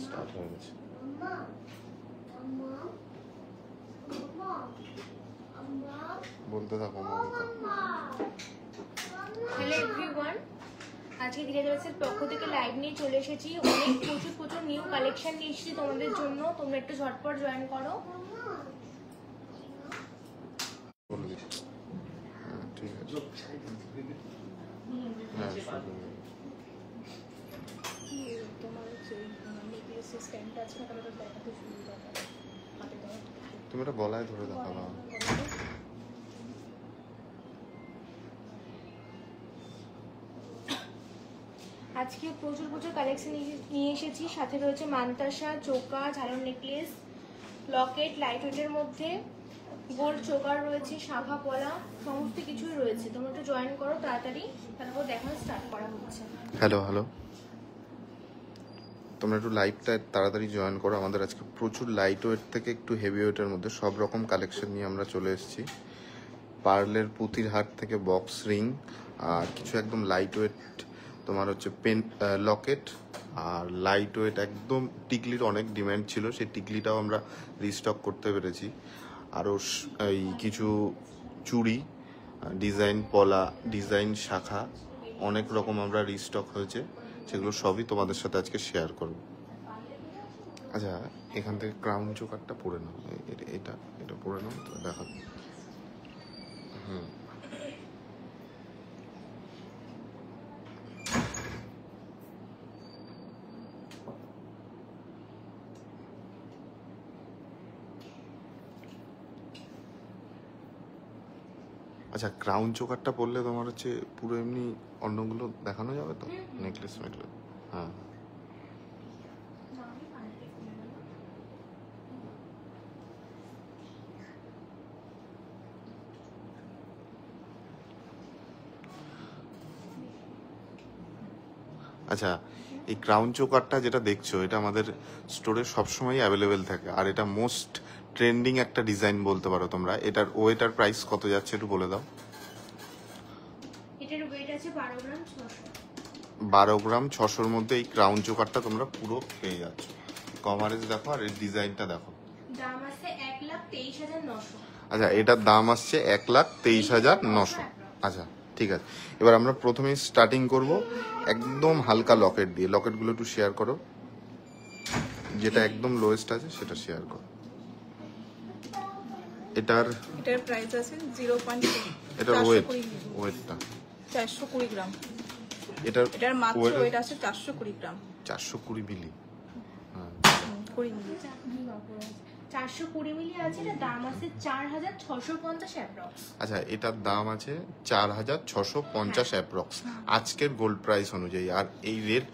Start হয়ে গেছে। বলতে থাকো মমতা। হ্যালো এভরিওয়ান, আজকে ধীরে ধীরে পক্ষ থেকে লাইভ নিয়ে চলে এসেছি। অনেক প্রচুর নিউ কালেকশন নিয়ে এসেছি তোমাদের জন্য। তোমরা একটু ঝটপট জয়েন করো। ঠিক আছে, হ্যাঁ তুমি এটা গলায় ধরে দেখাবা। আজকে প্রচুর কালেকশন নিয়ে এসেছি। সাথে রয়েছে মানতাসা, চোকা, ঝালর নেকলেস, লকেট, লাইট ওয়েটের মধ্যে গোল্ড চোকার রয়েছে, শাখা পলা, সমস্ত কিছুই রয়েছে। তোমরা একটু জয়েন করো তাড়াতাড়ি, তারপর দেখানো স্টার্ট করা হচ্ছে। হ্যালো, তোমরা একটু লাইভটা তাড়াতাড়ি জয়েন করো। আমাদের আজকে প্রচুর লাইট ওয়েট থেকে একটু হেভি ওয়েটের মধ্যে সব রকম কালেকশন নিয়ে আমরা চলে এসেছি। পার্লের পুঁতির হাট থেকে বক্স রিং, আর কিছু একদম লাইট ওয়েট তোমার হচ্ছে পেন লকেট, আর লাইট ওয়েট একদম টিকলির অনেক ডিমান্ড ছিল, সেই টিকলিটাও আমরা রিস্টক করতে পেরেছি। আরও এই কিছু চুড়ি, ডিজাইন পলা, ডিজাইন শাখা, অনেক রকম আমরা রিস্টক হয়েছে, সেগুলো সবই তোমাদের সাথে আজকে শেয়ার করব। আচ্ছা, এখান থেকে ক্রাউন চোকারটা পরে নাও, এটা পরে নাও তো দেখাবো। আচ্ছা, ক্রাউন চোকারটা পরলে তোমার হচ্ছে পুরো এমনি অন্যগুলো দেখানো যাবে তো, নেকলেস মেকলেস? হ্যাঁ, আচ্ছা, এই ক্রাউন চোকারটা যেটা দেখছো, এটা আমাদের স্টোরে সবসময় অ্যাভেলেবেল থাকে, আর এটা মোস্ট ট্রেন্ডিং একটা ডিজাইন বলতে পারো তোমরা। এটার প্রাইস কত যাচ্ছে একটু বলে দাও। এটার ওয়েট আছে 12 গ্রাম 600। 12 গ্রাম 600-র মধ্যে এই ক্রাউন চোকারটা তোমরা পুরো পেয়ে যাচ্ছ। কভারেজ দেখো আর এর ডিজাইনটা দেখো। দাম আছে 1,23,900। আচ্ছা, এটার দাম আসছে 1,23,900। আচ্ছা, ঠিক আছে। এবার আমরা প্রথমেই স্টার্টিং করব একদম হালকা লকেট দিয়ে। লকেটগুলো একটু শেয়ার করো, যেটা একদম লোয়েস্ট আছে সেটা শেয়ার করো। এটার প্রাইস আছে 0.2। এটার ওয়েটটা 420 গ্রাম। এটার মাত্র ওয়েট আছে 420 গ্রাম। 420 মিলি। হ্যাঁ, 20 মিলি। 420 মিলি আছে। এটার দাম আছে 4,650 অ্যাপ্রক্স। আচ্ছা, এটার দাম আছে 4,650 অ্যাপ্রক্স আজকের গোল্ড প্রাইস অনুযায়ী। আর এই রেট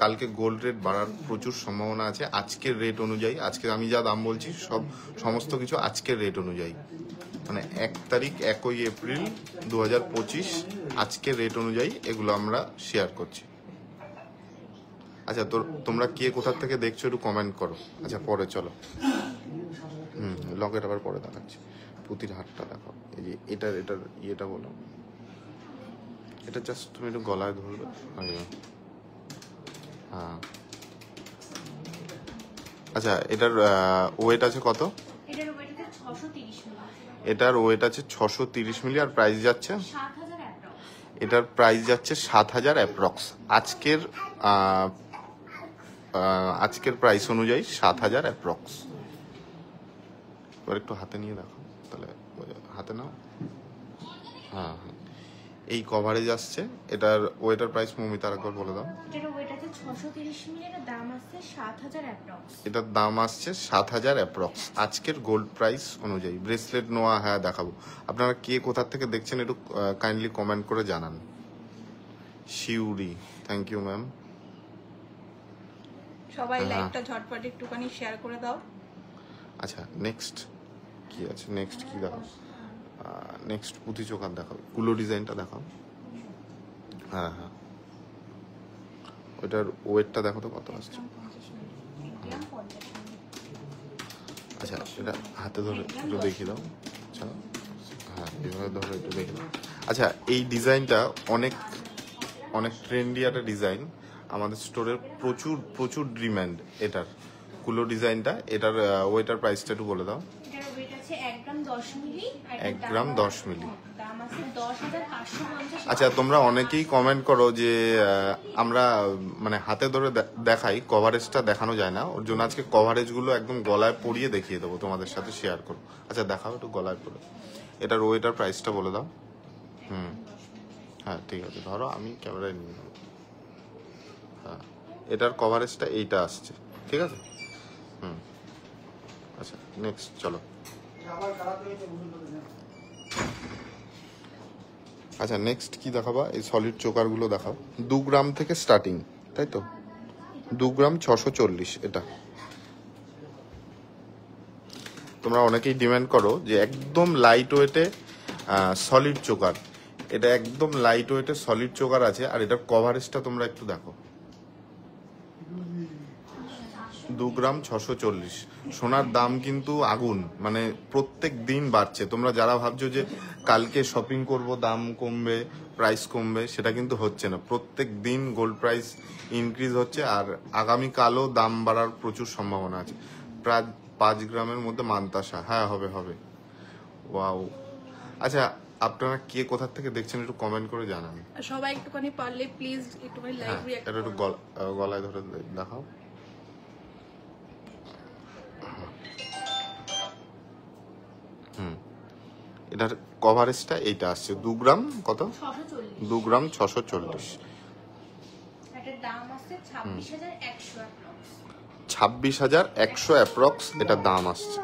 কালকে গোল্ড রেট বাড়ার প্রচুর সম্ভাবনা আছে। আজকের রেট অনুযায়ী, আজকে আমি যা দাম বলছি সমস্ত কিছু আজকের রেট অনুযায়ী, মানে 1 তারিখ 1 এপ্রিল 2025 আজকের রেট অনুযায়ী এগুলো আমরা শেয়ার করছি। আচ্ছা, তোমরা কে কোথা থেকে দেখছো একটু কমেন্ট করো। আচ্ছা, পরে চলো। লকেট আবার পরে দেখাচ্ছি। পুঁতির হাটটা দেখো, এই যে এটার ইয়েটা বলো। এটা জাস্ট তুমি একটু গলায় ধরবে। হ্যাঁ, আচ্ছা, এটার ওয়েট আছে কত? এটার ওয়েট আছে 630 মিলি। এটার ওয়েট আছে 630 মিলি, আর প্রাইস যাচ্ছে 7,000 অ্যাপ্রক্স। এটার প্রাইস যাচ্ছে 7,000 অ্যাপ্রক্স আজকের প্রাইস অনুযায়ী 7,000 অ্যাপ্রক্স। এবার একটু হাতে নিয়ে দেখো, তাহলে হাতে নাও। হ্যাঁ, এই কভারেজ আসছে। এটার প্রাইস মমিতা একবার বলে দাও। এটার ওয়েট আছে 630 মিলি। এর দাম আছে 7,000 অ্যাপ্রক্স। এটার দাম আসছে 7,000 অ্যাপ্রক্স আজকের গোল্ড প্রাইস অনুযায়ী। ব্রেসলেট নোয়া, হ্যাঁ দেখাবো। আপনারা কে কোথা থেকে দেখছেন একটু কাইন্ডলি কমেন্ট করে জানান। শিউরি, থ্যাংক ইউ ম্যাম। সবাই লাইকটা ঝটপট একটুখানি শেয়ার করে দাও। আচ্ছা, নেক্সট কি আছে? নেক্সট কি দেখাও? নেক্সট পুঁথি চোকার দেখাও, কুলো ডিজাইনটা দেখাও। হ্যাঁ, ওইটার ওয়েটটা দেখো তো কত আসছে। আচ্ছা, এটা হাতে ধরে একটু দেখিয়ে দাও। আচ্ছা, হ্যাঁ, এভাবে ধরে একটু দেখে দাও। আচ্ছা, এই ডিজাইনটা অনেক ট্রেন্ডি একটা ডিজাইন, আমাদের স্টোরের প্রচুর প্রচুর ডিমান্ড এটার কুলো ডিজাইনটা। এটার ওয়েটার প্রাইসটা একটু বলে দাও। এটার ওয়েট আছে 1 গ্রাম 10 মিলি। 1 গ্রাম 10 মিলি। দাম আছে 10,550। আচ্ছা, তোমরা অনেকেই কমেন্ট করো যে আমরা মানে হাতে ধরে দেখাই, কভারেজটা দেখানো যায় না। ওর জন্য আজকে কভারেজগুলো একদম গলায় পরিয়ে দেখিয়ে দেবো, তোমাদের সাথে শেয়ার করো। আচ্ছা দেখাও একটু গলায় পরে। এটার ওয়েটার প্রাইসটা বলে দাও। হ্যাঁ ঠিক আছে, ধরো আমি ক্যামেরায় নিয়ে নেবো। হ্যাঁ, এটার কভারেজটা এইটা আসছে, ঠিক আছে। আচ্ছা নেক্সট চলো। আচ্ছা নেক্সট কি দেখাবা? এই সলিড চোকারগুলো দেখাও। 2 গ্রাম থেকে স্টার্টিং, তাই তো? 2 গ্রাম 640। এটা তোমরা অনেকেই ডিমান্ড করো যে একদম লাইট ওয়েটে সলিড চোকার। এটা একদম লাইট ওয়েটে সলিড চোকার আছে। আর এটার কভারেজটা তোমরা একটু দেখো, 2 গ্রাম 640। সোনার দাম কিন্তু আগুন, মানে প্রত্যেক দিন বাড়ছে। তোমরা যারা ভাবছো যে কালকে শপিং করব দাম কমবে, প্রাইস কমবে, সেটা কিন্তু হচ্ছে না। প্রত্যেক দিন গোল্ড প্রাইস ইনক্রিজ হচ্ছে, আর আগামীকালও দাম বাড়ার প্রচুর সম্ভাবনা আছে। প্রায় 5 গ্রামের মধ্যে মান্তাসা। হ্যাঁ হবে হবে। ওয়াও। আচ্ছা আপনারা কে কোথা থেকে দেখছেন একটু কমেন্ট করে জানান। সবাই একটুখানি পারলে প্লিজ একটুখানি লাইভ রিঅ্যাক্ট এটা একটু গলায় ধরে দেখাও। এটার কভারেজটা এইটা আসছে 2 গ্রাম কত? 640। 2 গ্রাম 640। এটার দাম আছে 26,100 অ্যাপ্রক্স। 26,100 অ্যাপ্রক্স এটার দাম আসছে।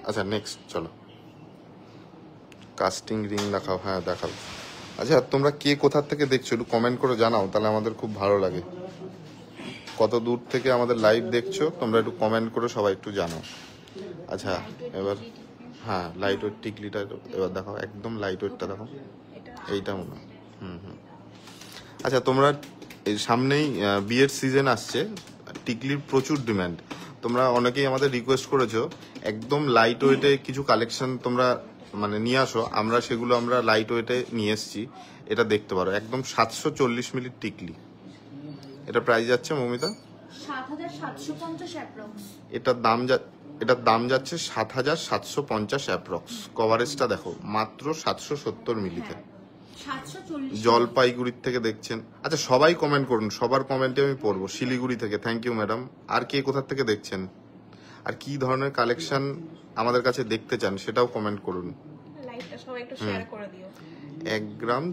আচ্ছা নেক্সট চলো। কাস্টিং রিং দেখাও। হ্যাঁ দেখাও। আচ্ছা তোমরা কে কোথা থেকে দেখছো একটু কমেন্ট করে জানাও, তাহলে আমাদের খুব ভালো লাগে। কত দূর থেকে আমাদের লাইভ দেখছো তোমরা একটু কমেন্ট করে সবাই একটু জানাও। আচ্ছা এবার হ্যাঁ লাইট ওয়েট টিকলিটা এবার দেখাও, একদম লাইট ওয়েটটা দেখো। এইটা মনে হয়। আচ্ছা তোমরা এই সামনেই বিয়ের সিজন আসছে, টিকলির প্রচুর ডিমান্ড। তোমরা অনেকেই আমাদের রিকোয়েস্ট করেছো একদম লাইট ওয়েটে কিছু কালেকশন তোমরা মানে নিয়ে আসো। আমরা সেগুলো আমরা লাইট ওয়েটে নিয়ে এসেছি। এটা দেখতে পারো, একদম 740 মিলির টিকলি। এটা প্রাইস যাচ্ছে মৌমিতা 7,750 অ্যাপ্রক্স। এটার দাম যাচ্ছে 7,750 অ্যাপ্রক্স। কভারেজটা দেখো মাত্র 770 মিলিতে। 740। জলপাইগুড়ির থেকে দেখছেন। আচ্ছা সবাই কমেন্ট করুন, সবার কমেন্টে আমি পড়বো। শিলিগুড়ি থেকে, থ্যাংক ইউ ম্যাডাম। আর কে কোথা থেকে দেখছেন, আর কি ধরনের কালেকশন আমাদের কাছে দেখতে চান সেটাও কমেন্ট করুন। লাইভটা সবাই একটু শেয়ার করে দিও। 1 গ্রাম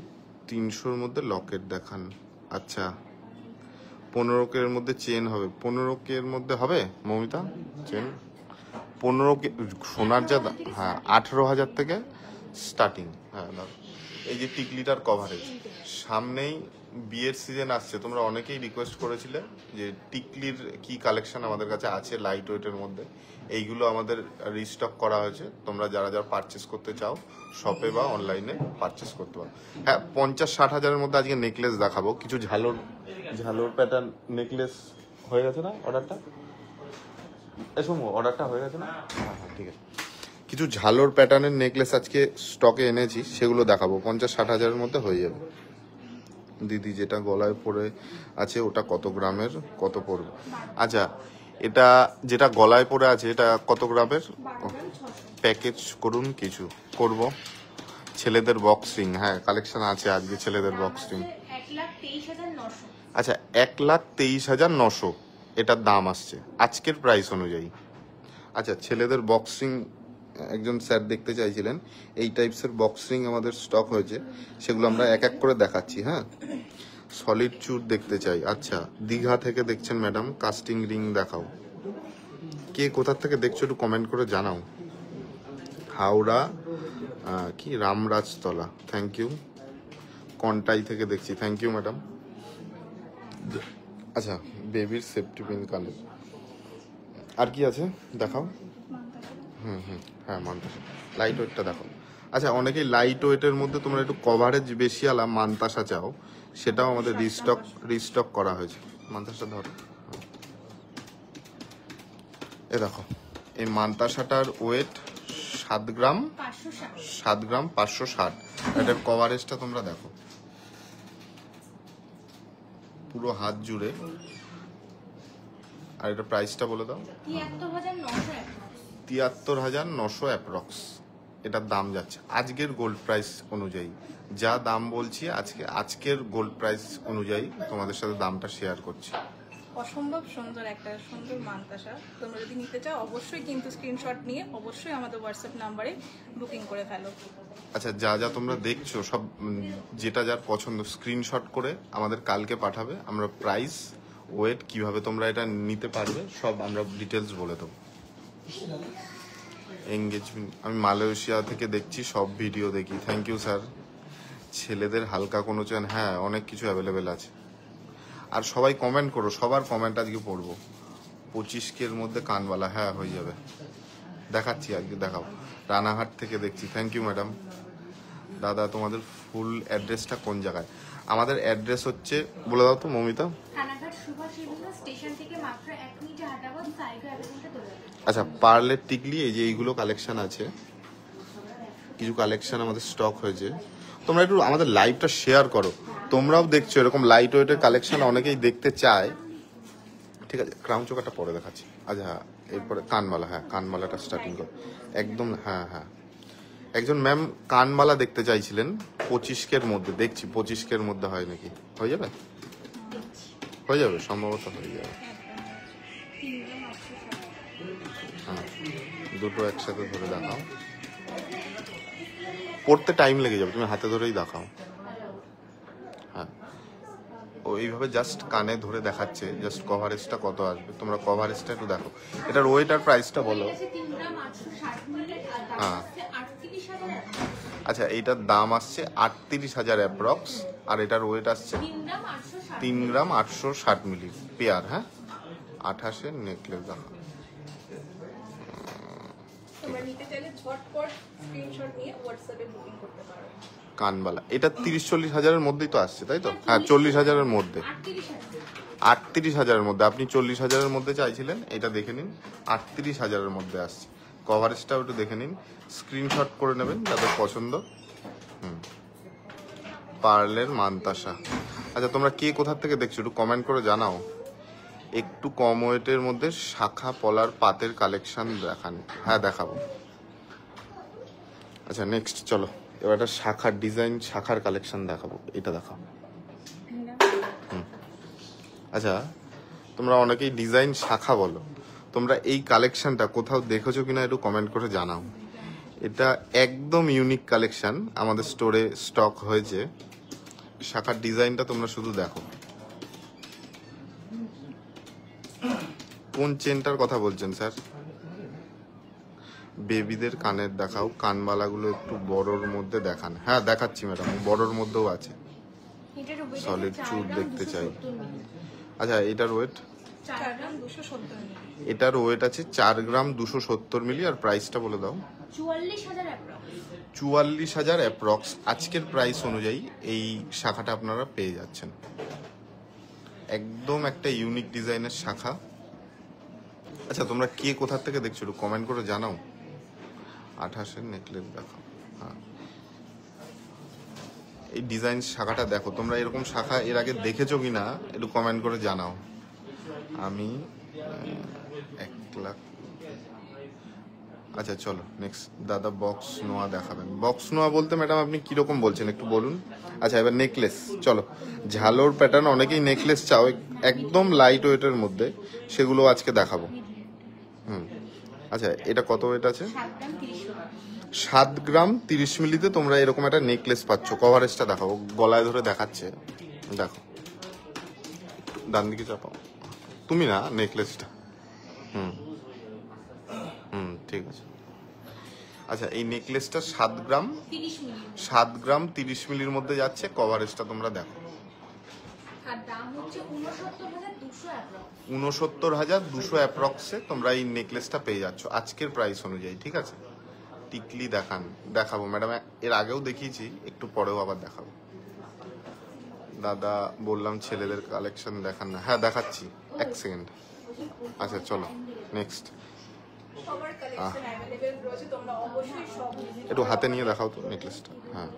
300-র মধ্যে লকেট দেখান। আচ্ছা 15K এর মধ্যে চেন হবে। 15K এর মধ্যে হবে মৌমিতা চেন? 15K সোনার যা হ্যাঁ 18,000 থেকে স্টার্টিং। হ্যাঁ দাও। এই যে টিকলিটার কভারেজ। সামনেই বিয়ের সিজন আসছে, তোমরা অনেকেই রিকোয়েস্ট করেছিলে যে টিকলির কি কালেকশন আমাদের কাছে আছে লাইট ওয়েটের মধ্যে। এইগুলো আমাদের রিস্টক করা হয়েছে। তোমরা যারা যারা পারচেস করতে চাও শপে বা অনলাইনে পারচেস করতে পারো। হ্যাঁ 50-60 হাজারের মধ্যে আজকে নেকলেস দেখাবো। কিছু ঝালর প্যাটার্ন নেকলেস হয়ে গেছে না অর্ডারটা? এসো অর্ডারটা হয়ে গেছে না? হ্যাঁ হ্যাঁ ঠিক আছে। কিছু ঝালর প্যাটার্নের নেকলেস আজকে স্টকে এনেছি, সেগুলো দেখাবো। 50-60 হাজারের মধ্যে হয়ে যাবে। দিদি যেটা গলায় পরে আছে ওটা কত গ্রামের, কত পড়বে? আচ্ছা এটা যেটা গলায় পরে আছে এটা কত গ্রামের? প্যাকেজ করুন, কিছু করব। ছেলেদের বক্স রিং, হ্যাঁ কালেকশন আছে আজকে ছেলেদের বক্স রিং। 1,23,900। আচ্ছা 1,23,900 এটার দাম আসছে আজকের প্রাইস অনুযায়ী। আচ্ছা ছেলেদের বক্সিং একজন স্যার দেখতে চাইছিলেন, এই টাইপসের বক্সিং আমাদের স্টক হয়েছে, সেগুলো আমরা এক এক করে দেখাচ্ছি। হ্যাঁ সলিড চুর দেখতে চাই। আচ্ছা দীঘা থেকে দেখছেন ম্যাডাম, কাস্টিং রিং দেখাও। কে কোথা থেকে দেখছো একটু কমেন্ট করে জানাও। হাওড়া কি রামরাজতলা, থ্যাংক ইউ। কন্টাই থেকে দেখছি, থ্যাংক ইউ ম্যাডাম। আচ্ছা বেবির সেফটি পিন কানে। আর কি আছে দেখাও। হ্যাঁ মান্তাসা লাইট ওয়েটটা দেখো। আচ্ছা অনেকেই লাইট ওয়েটের মধ্যে তোমরা একটু কভারেজ বেশি আলা মান্তাসা চাও, সেটাও আমাদের রিস্টক করা হয়েছে। মান্তাসা ধরো। এ দেখো এই মান্তাসাটার ওয়েট 7 গ্রাম 560। এটার কভারেজটা তোমরা দেখো, পুরো হাত জুড়ে। আর এটা প্রাইসটা বলে দাও। 73,900 অ্যাপ্রক্স এটার দাম যাচ্ছে আজকের গোল্ড প্রাইস অনুযায়ী। যা দাম বলছি আজকের গোল্ড প্রাইস অনুযায়ী তোমাদের সাথে দামটা শেয়ার করছি। অসম্ভব সুন্দর একটা সুন্দর মানতাসা। তোমরা যদি নিতে চাও অবশ্যই কিন্তু স্ক্রিনশট নিয়ে অবশ্যই আমাদের হোয়াটসঅ্যাপ নাম্বারে বুকিং করে ফেলো। আচ্ছা, যা যা তোমরা দেখছো সব যেটা যার পছন্দ স্ক্রিনশট করে আমাদের কালকে পাঠাবে। আমরা প্রাইস, ওয়েট, কিভাবে তোমরা এটা নিতে পারবে সব আমরা ডিটেলস বলে দেবো। এঙ্গেজমেন্ট আমি মালয়েশিয়া থেকে দেখছি, সব ভিডিও দেখি। Thank you sir. ছেলেদের হালকা কোনো চেন, হ্যাঁ অনেক কিছু অ্যাভেলেবেল আছে। আর সবাই কমেন্ট করো, সবার কমেন্ট আজকে পড়বো। 25K-র মধ্যে কানওয়ালা, হ্যাঁ হয়ে যাবে, দেখাচ্ছি আজকে, দেখাও। রানাঘাট থেকে দেখছি, থ্যাংক ইউ ম্যাডাম। দাদা তোমাদের ফুল অ্যাড্রেসটা কোন জায়গায়? আমাদের অ্যাড্রেস হচ্ছে, বলে দাও তো মমিতা। রানাঘাট সুভাষ এভিনিউ স্টেশন থেকে মাত্র 1 মিনিটে হাঁটাবাদ সাইকেল অ্যাভিনিউতে দৌড়াবে। আচ্ছা, পার্লের টিকলি, এই যে এইগুলো কালেকশন আছে, কিছু কালেকশন আমাদের স্টক হয়েছে। তোমরা একটু আমাদের লাইভটা শেয়ার করো। তোমরাও দেখছো এরকম লাইট ওয়েটের কালেকশন অনেকেই দেখতে চায়। ঠিক আছে, ক্রাউন চোকারটা পরে দেখাচ্ছি। আচ্ছা হ্যাঁ, এরপরে কানমালা, হ্যাঁ কানমালাটা স্টার্টিং করো একদম। হ্যাঁ হ্যাঁ, একজন ম্যাম কানমালা দেখতে চাইছিলেন 25K-র মধ্যে। দেখছি 25K-র মধ্যে হয় নাকি, হয়ে যাবে, হয়ে যাবে, সম্ভবত হয়ে যাবে। হ্যাঁ, দুটো একসাথে ধরে দেখাও, পড়তে টাইম লেগে যাবে, তুমি হাতে ধরেই দেখাও। হ্যাঁ, ওইভাবে জাস্ট কানে ধরে দেখাচ্ছে, জাস্ট কভারেজটা কত আসবে, তোমরা কভারেজটা একটু দেখো। এটার ওয়েট আর প্রাইসটা বলো। হ্যাঁ, আচ্ছা এইটার দাম আসছে 38,000 অ্যাপ্রক্স, আর এটার ওয়েট আসছে 3 গ্রাম 860 মিলি পেয়ার। হ্যাঁ, 28-এর নেকলেস দাম। তোমরা নিতে চাইলে ঝটপট স্ক্রিনশট নিয়ে হোয়াটসঅ্যাপে বুকিং করতে পারো। কানবালা এটা 30-40 হাজারের মধ্যেই তো আসছে, তাই তো? হ্যাঁ, 40,000-এর মধ্যে, 38,000-এর মধ্যে। আপনি 40,000-এর মধ্যে চাইছিলেন, এটা দেখে নিন 38,000-এর মধ্যে আসছে। কভারেজটাও একটু দেখে নিন, স্ক্রিনশট করে নেবেন যাদের পছন্দ। পার্লের মানতাসা। আচ্ছা, তোমরা কে কোথা থেকে দেখছো একটু কমেন্ট করে জানাও। একটু কম ওয়েটের মধ্যে শাখা পলার পাতের কালেকশন দেখান। হ্যাঁ দেখাবো। আচ্ছা নেক্সট চলো, এবার একটা শাখার ডিজাইন, শাখার কালেকশন দেখাবো। এটা দেখাও। আচ্ছা, তোমরা অনেকেই ডিজাইন শাখা বলো, তোমরা এই কালেকশনটা কোথাও দেখেছো কিনা একটু কমেন্ট করে জানাও। এটা একদম ইউনিক কালেকশন, আমাদের স্টোরে স্টক হয়েছে। শাখার ডিজাইনটা তোমরা শুধু দেখো। কোন চেনটার কথা বলছেন স্যার? বেবিদের কানের দেখাও, কানবালাগুলো একটু বড়র মধ্যে দেখান। হ্যাঁ দেখাচ্ছি ম্যাডাম, বড়র মধ্যেও আছে। সলিড চুট দেখতে চাই। আচ্ছা, এটার ওয়েট? 4 গ্রাম 270 মিলি। এটার ওয়েট আছে 4 গ্রাম 270 মিলি। আর প্রাইসটা বলে দাও। 44,000 অ্যাপ্রক্স আজকের প্রাইস অনুযায়ী এই শাখাটা আপনারা পেয়ে যাচ্ছেন। একদম একটা ইউনিক ডিজাইনের শাখা। আচ্ছা, তোমরা কে কোথা থেকে দেখছো একটু কমেন্ট করে জানাও। 28-এর নেকলেস দেখাও। হ্যাঁ, এই ডিজাইন শাখাটা দেখো। তোমরা এরকম শাখা এর আগে দেখেছো কিনা একটু কমেন্ট করে জানাও। আমি 1 লাখ। আচ্ছা চলো নেক্সট। দাদা বক্স নোয়া দেখাবেন। বক্স নোয়া বলতে ম্যাডাম আপনি কিরকম বলছেন একটু বলুন। আচ্ছা, এবার নেকলেস চলো। ঝালোর প্যাটার্ন, অনেকেই নেকলেস চাও একদম লাইট ওয়েটের মধ্যে, সেগুলো আজকে দেখাবো। আচ্ছা, এটা কত ওয়েট আছে? 7 গ্রাম 30 মিলিতে তোমরা এরকম একটা নেকলেস পাচ্ছ। কভারেজটা দেখাবো, গলায় ধরে দেখাচ্ছে, দেখো। ডান দিকে চাপাও, তুমি না নেকলেসটা। ঠিক আছে। আচ্ছা, এই নেকলেসটা 7 গ্রাম 30 মিলির মধ্যে যাচ্ছে। কভারেজটা তোমরা দেখো। আর দাম হচ্ছে 69,200 অ্যাপ্রক্স। 69,200 অ্যাপ্রক্সে তোমরা এই নেকলেসটা পেয়ে যাচ্ছ আজকের প্রাইস অনুযায়ী। ঠিক আছে, টিকলি দেখাবো ম্যাডাম, এর আগেও দেখিয়েছি, একটু পরেও আবার দেখাবো। দাদা বললাম ছেলেদের কালেকশন দেখান না। হ্যাঁ দেখাচ্ছি, 1 সেকেন্ড। আচ্ছা চলো নেক্সট। সবার কালেকশন अवेलेबल রয়েছে, তোমরা অবশ্যই সব একটু হাতে নিয়ে দেখাও তো নেকলেসটা। হ্যাঁ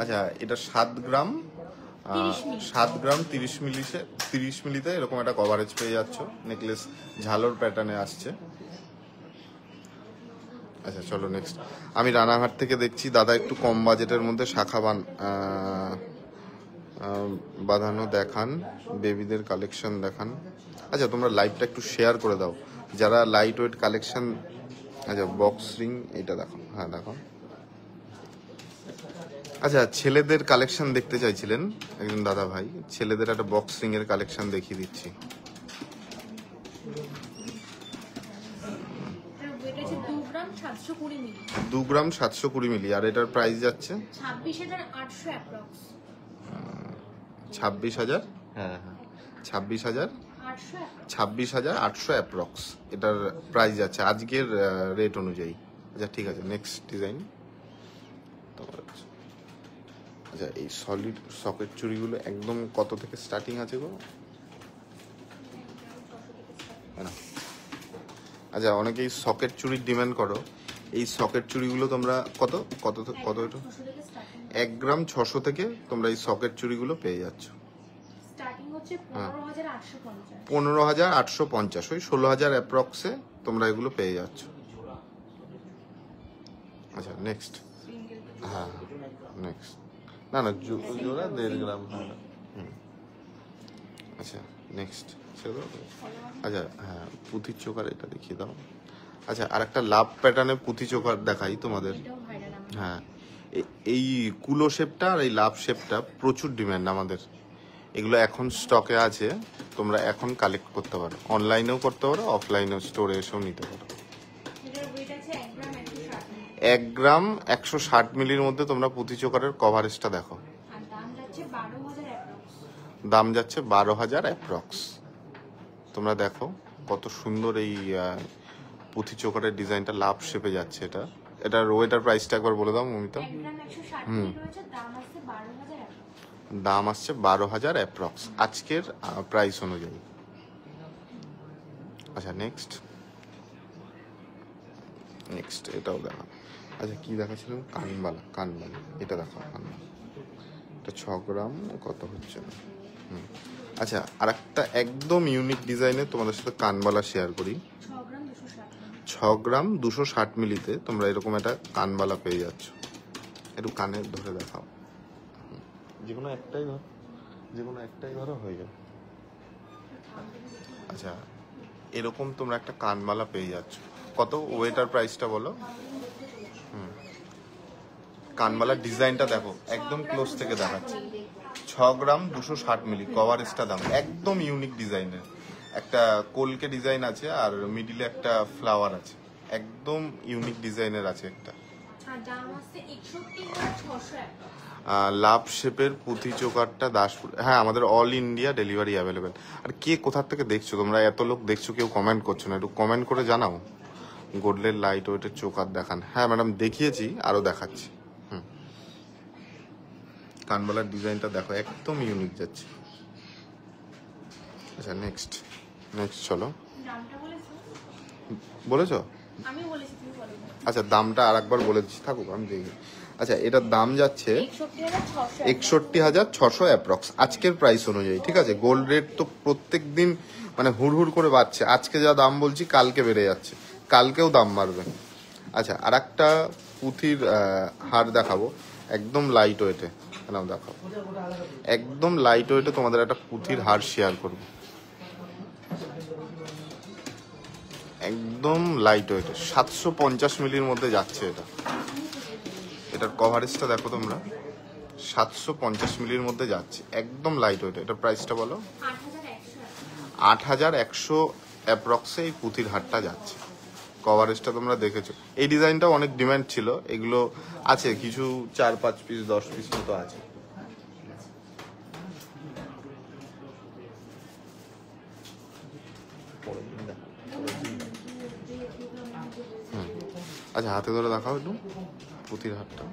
আচ্ছা এটা 7 গ্রাম 30 মিলি। 7 গ্রাম 30 মিলিতে এরকম একটা কভারেজ পেয়ে যাচ্ছ। নেকলেস ঝালোর প্যাটার্নে আসছে। আচ্ছা চলো নেক্সট। আমি রানাঘাট থেকে দেখছি দাদা একটু কম বাজেটের মধ্যে শাখা বাঁধানো দেখান, বেবিদের কালেকশন দেখান। আচ্ছা তোমরা লাইভটা একটু শেয়ার করে দাও যারা লাইট ওয়েট কালেকশন। আচ্ছা বক্স রিং এটা দেখো, হ্যাঁ দেখো। আচ্ছা ছেলেদের কালেকশন দেখতে চাইছিলেন একজন দাদা ভাই, ছেলেদের একটা বক্স রিং এর কালেকশন দেখিয়ে দিচ্ছি। এটার ওয়েট আছে 2 গ্রাম 720 মিলি। 2 গ্রাম 720 মিলি। আর এটার প্রাইস যাচ্ছে 26,800 অ্যাপ্রক্স। 26,000। হ্যাঁ হ্যাঁ 26,000। 26,800 অ্যাপ্রক্স এটার প্রাইস আছে আজকের রেট অনুযায়ী। আচ্ছা ঠিক আছে নেক্সট ডিজাইন। আচ্ছা এই সলিড সকেট চুড়িগুলো একদম কত থেকে স্টার্টিং আছে গো? না আচ্ছা অনেকেই সকেট চুড়ির ডিমান্ড করো। এই সকেট চুড়িগুলো তোমরা কত কত কত এটা 1 গ্রাম 600 থেকে তোমরা এই সকেট চুড়িগুলো পেয়ে যাচ্ছ। স্টার্টিং হচ্ছে 15,850। 15,850 ওই 16,000 অ্যাপ্রক্সে তোমরা এগুলো পেয়ে যাচ্ছ। আচ্ছা নেক্সট। হ্যাঁ নেক্সট। না না জোড়া 1.5 গ্রাম। আচ্ছা নেক্সট। আচ্ছা হ্যাঁ পুঁথির চোকার এটা দেখিয়ে দাও। আচ্ছা আর একটা লাভ প্যাটার্নের পুঁথি চোকার দেখাই তোমাদের। এটাও ভাইরাল আমার। হ্যাঁ এই কুলো শেপটা আর এই লাভ শেপটা প্রচুর ডিমান্ড আমাদের। এগুলো এখন স্টকে আছে, তোমরা এখন কালেক্ট করতে পারো, অনলাইনেও করতে পারো, অফলাইনেও স্টোরে এসেও নিতে পারো। এটার ওয়েট আছে 1 গ্রাম 160। 1 গ্রাম 160 মিলির মধ্যে তোমরা পুঁথি চোকারের কভারেজটা দেখো। আর দাম যাচ্ছে 12,000 অ্যাপ্রক্স। দাম যাচ্ছে 12,000 অ্যাপ্রক্স। তোমরা দেখো কত সুন্দর এই পুঁথি চোকারের ডিজাইনটা লাভ শেপে যাচ্ছে। এটার ওয়েটার প্রাইসটা একবার বলে দাও মমিতা। 1 গ্রাম 160 মিলি রয়েছে, দাম আছে 12,000 অ্যাপ্রক্স। দাম আসছে 12,000 অ্যাপ্রক্স আজকের প্রাইস অনুযায়ী। আচ্ছা নেক্সট এটাও দেখা। আচ্ছা কি দেখাচ্ছিলাম? কানবালা এটা দেখো। কানবালা এটা 6 গ্রাম কত হচ্ছে না। আচ্ছা আর একটা একদম ইউনিক ডিজাইনের তোমাদের সাথে কানবালা শেয়ার করি। 6 গ্রাম 260 মিলি। 6 গ্রাম 260 মিলিতে তোমরা এরকম একটা কানবালা পেয়ে যাচ্ছ। একটু কানে ধরে দেখাও। যেকোনো একটাই ধরো হয়ে যাবে। আচ্ছা এরকম তোমরা একটা কানবালা পেয়ে যাচ্ছ। কত ওয়েটার প্রাইসটা বলো? কানবালার ডিজাইনটা দেখো একদম ক্লোজ থেকে দেখাচ্ছি। 6 গ্রাম 260 মিলি কভারেজটা দাম একদম ইউনিক ডিজাইনের। একটা কলকে ডিজাইন আছে আর মিডিলে একটা ফ্লাওয়ার আছে, একদম ইউনিক ডিজাইনের আছে একটা। আর দাম আছে 61,600 অ্যাপ্রক্স। লাভ শেপের পুঁথি চোকারটা দাসপুর। হ্যাঁ আমাদের অল ইন্ডিয়া ডেলিভারি অ্যাভেলেবেল। আর কে কোথা থেকে দেখছো তোমরা? এত লোক দেখছো, কেউ কমেন্ট করছো না, একটু কমেন্ট করে জানাও। গোল্ডের লাইট ওয়েটের চোকার দেখান। হ্যাঁ ম্যাডাম দেখিয়েছি, আরো দেখাচ্ছি। কানবালার ডিজাইনটা দেখো একদম ইউনিক যাচ্ছে। আচ্ছা নেক্সট চলো। দামটা বলেছো? বলেছো? আমি বলেছি, তুমি বলো না। আচ্ছা দামটা আর একবার বলে দিচ্ছি, থাকুক আমি দেখি। আচ্ছা এটার দাম যাচ্ছে 61,600। 61,600 অ্যাপ্রক্স আজকের প্রাইস অনুযায়ী। ঠিক আছে গোল্ড রেট তো প্রত্যেক দিন মানে হুড় করে বাড়ছে। আজকে যা দাম বলছি কালকে বেড়ে যাচ্ছে, কালকেও দাম বাড়বে। আচ্ছা আর একটা পুঁথির হার দেখাবো একদম লাইট ওয়েটে। দেখাবো একদম লাইট ওয়েটে তোমাদের একটা পুঁথির হার শেয়ার করবো। একদম লাইট ওয়েটে 750 মিলির মধ্যে যাচ্ছে এটা। এটার কভারেজটা দেখো তোমরা 750 মিলির মধ্যে যাচ্ছে, একদম লাইট ওয়েট। এটার প্রাইসটা বলো? 8,100 অ্যাপ্রক্সে এই পুঁথির হারটা যাচ্ছে। কভারেজটা তোমরা দেখেছো। এই ডিজাইনটা অনেক ডিমান্ড ছিল, এগুলো আছে কিছু 4-5 পিস 10 পিস মতো আছে। আচ্ছা হাতে ধরে দেখাও একটু পুঁথির হারটা।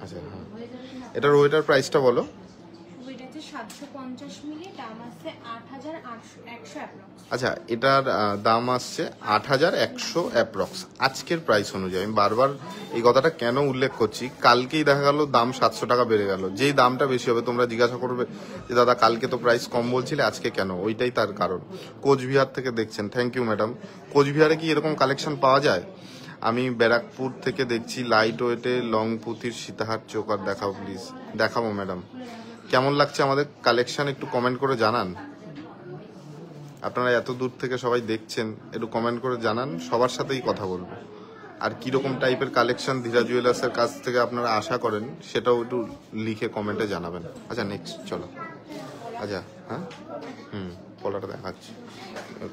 আচ্ছা হ্যাঁ এটার ওয়েটার প্রাইসটা বলো? ওয়েট আছে 750 মিলি, দাম আছে 8,100 অ্যাপ্রক্স। আচ্ছা, এটার দাম আসছে 8,100 অ্যাপ্রক্স আজকের প্রাইস অনুযায়ী। আমি বারবার এই কথাটা কেন উল্লেখ করছি, কালকেই দেখা গেল দাম 700 টাকা বেড়ে গেল। যেই দামটা বেশি হবে তোমরা জিজ্ঞাসা করবে যে দাদা কালকে তো প্রাইস কম বলছিলে আজকে কেন, ওইটাই তার কারণ। কোচবিহার থেকে দেখছেন, থ্যাংক ইউ ম্যাডাম। কোচবিহারে কি এরকম কালেকশন পাওয়া যায়? আমি ব্যারাকপুর থেকে দেখছি লাইট ওয়েটে লং পুঁতির সীতাহার চোকার দেখাও প্লিজ। দেখাবো ম্যাডাম। কেমন লাগছে আমাদের কালেকশন একটু কমেন্ট করে জানান। আপনারা এত দূর থেকে সবাই দেখছেন, একটু কমেন্ট করে জানান, সবার সাথেই কথা বলবো। আর কিরকম টাইপের কালেকশন ধীরা জুয়েলার্সের কাছ থেকে আপনারা আশা করেন সেটাও একটু লিখে কমেন্টে জানাবেন। আচ্ছা নেক্সট চলো। আচ্ছা হ্যাঁ কলাটা দেখাচ্ছি,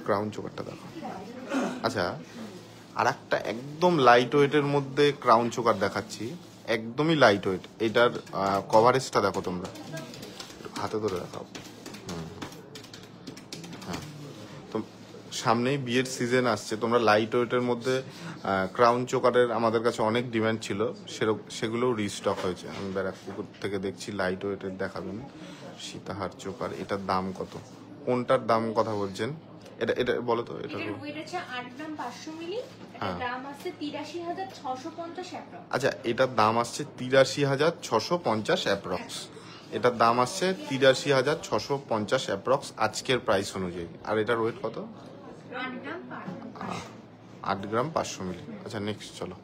ক্রাউন চোকারটা দেখো। আচ্ছা আর একটা একদম লাইট ওয়েটের মধ্যে ক্রাউন চোকার দেখাচ্ছি, একদমই লাইট ওয়েট। এটার কভারেজটা দেখো তোমরা, হাতে ধরে দেখাও। তো সামনেই বিয়ের সিজন আসছে, তোমরা লাইট ওয়েটের মধ্যে ক্রাউন চোকারের আমাদের কাছে অনেক ডিমান্ড ছিল, সেগুলোও রিস্টক হয়েছে। আমি ব্যারাকপুর থেকে দেখছি লাইট ওয়েটের দেখাবেন সীতাহার চোকার। এটার দাম কত, কোনটার দাম কথা বলছেন? এটা এটা বলো তো। এটা এটার ওয়েট আছে 8 গ্রাম 500 মিলি, এটার দাম আছে 83,650 অ্যাপ্রক্স। আচ্ছা এটার দাম আসছে 83,650 অ্যাপ্রক্স। এটার দাম আসছে 83,650 অ্যাপ্রক্স আজকের প্রাইস অনুযায়ী। আর এটার ওয়েট কত? 8 গ্রাম 500। 8 গ্রাম 500 মিলি। আচ্ছা নেক্সট চলো।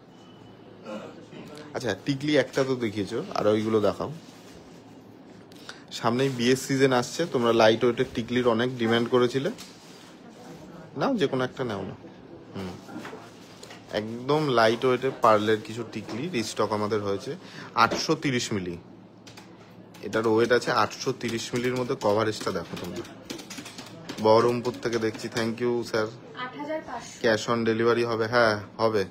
আচ্ছা টিকলি একটা তো দেখিয়েছো, আর ওইগুলো দেখাও। সামনেই বিয়ের সিজন আসছে, তোমরা লাইট ওয়েটের টিকলির অনেক ডিমান্ড করেছিলে। নাও যে কোনো একটা নাও না। একদম লাইট ওয়েটের পার্লের কিছু টিকলি রিস্টক আমাদের হয়েছে। 830 মিলি এটার ওয়েট আছে। 830 মিলির মধ্যে কভারেজটা দেখো তোমরা। বহরমপুর থেকে দেখছি, thank you sir. 8,500। Cash on delivery হবে? হ্যাঁ হবে।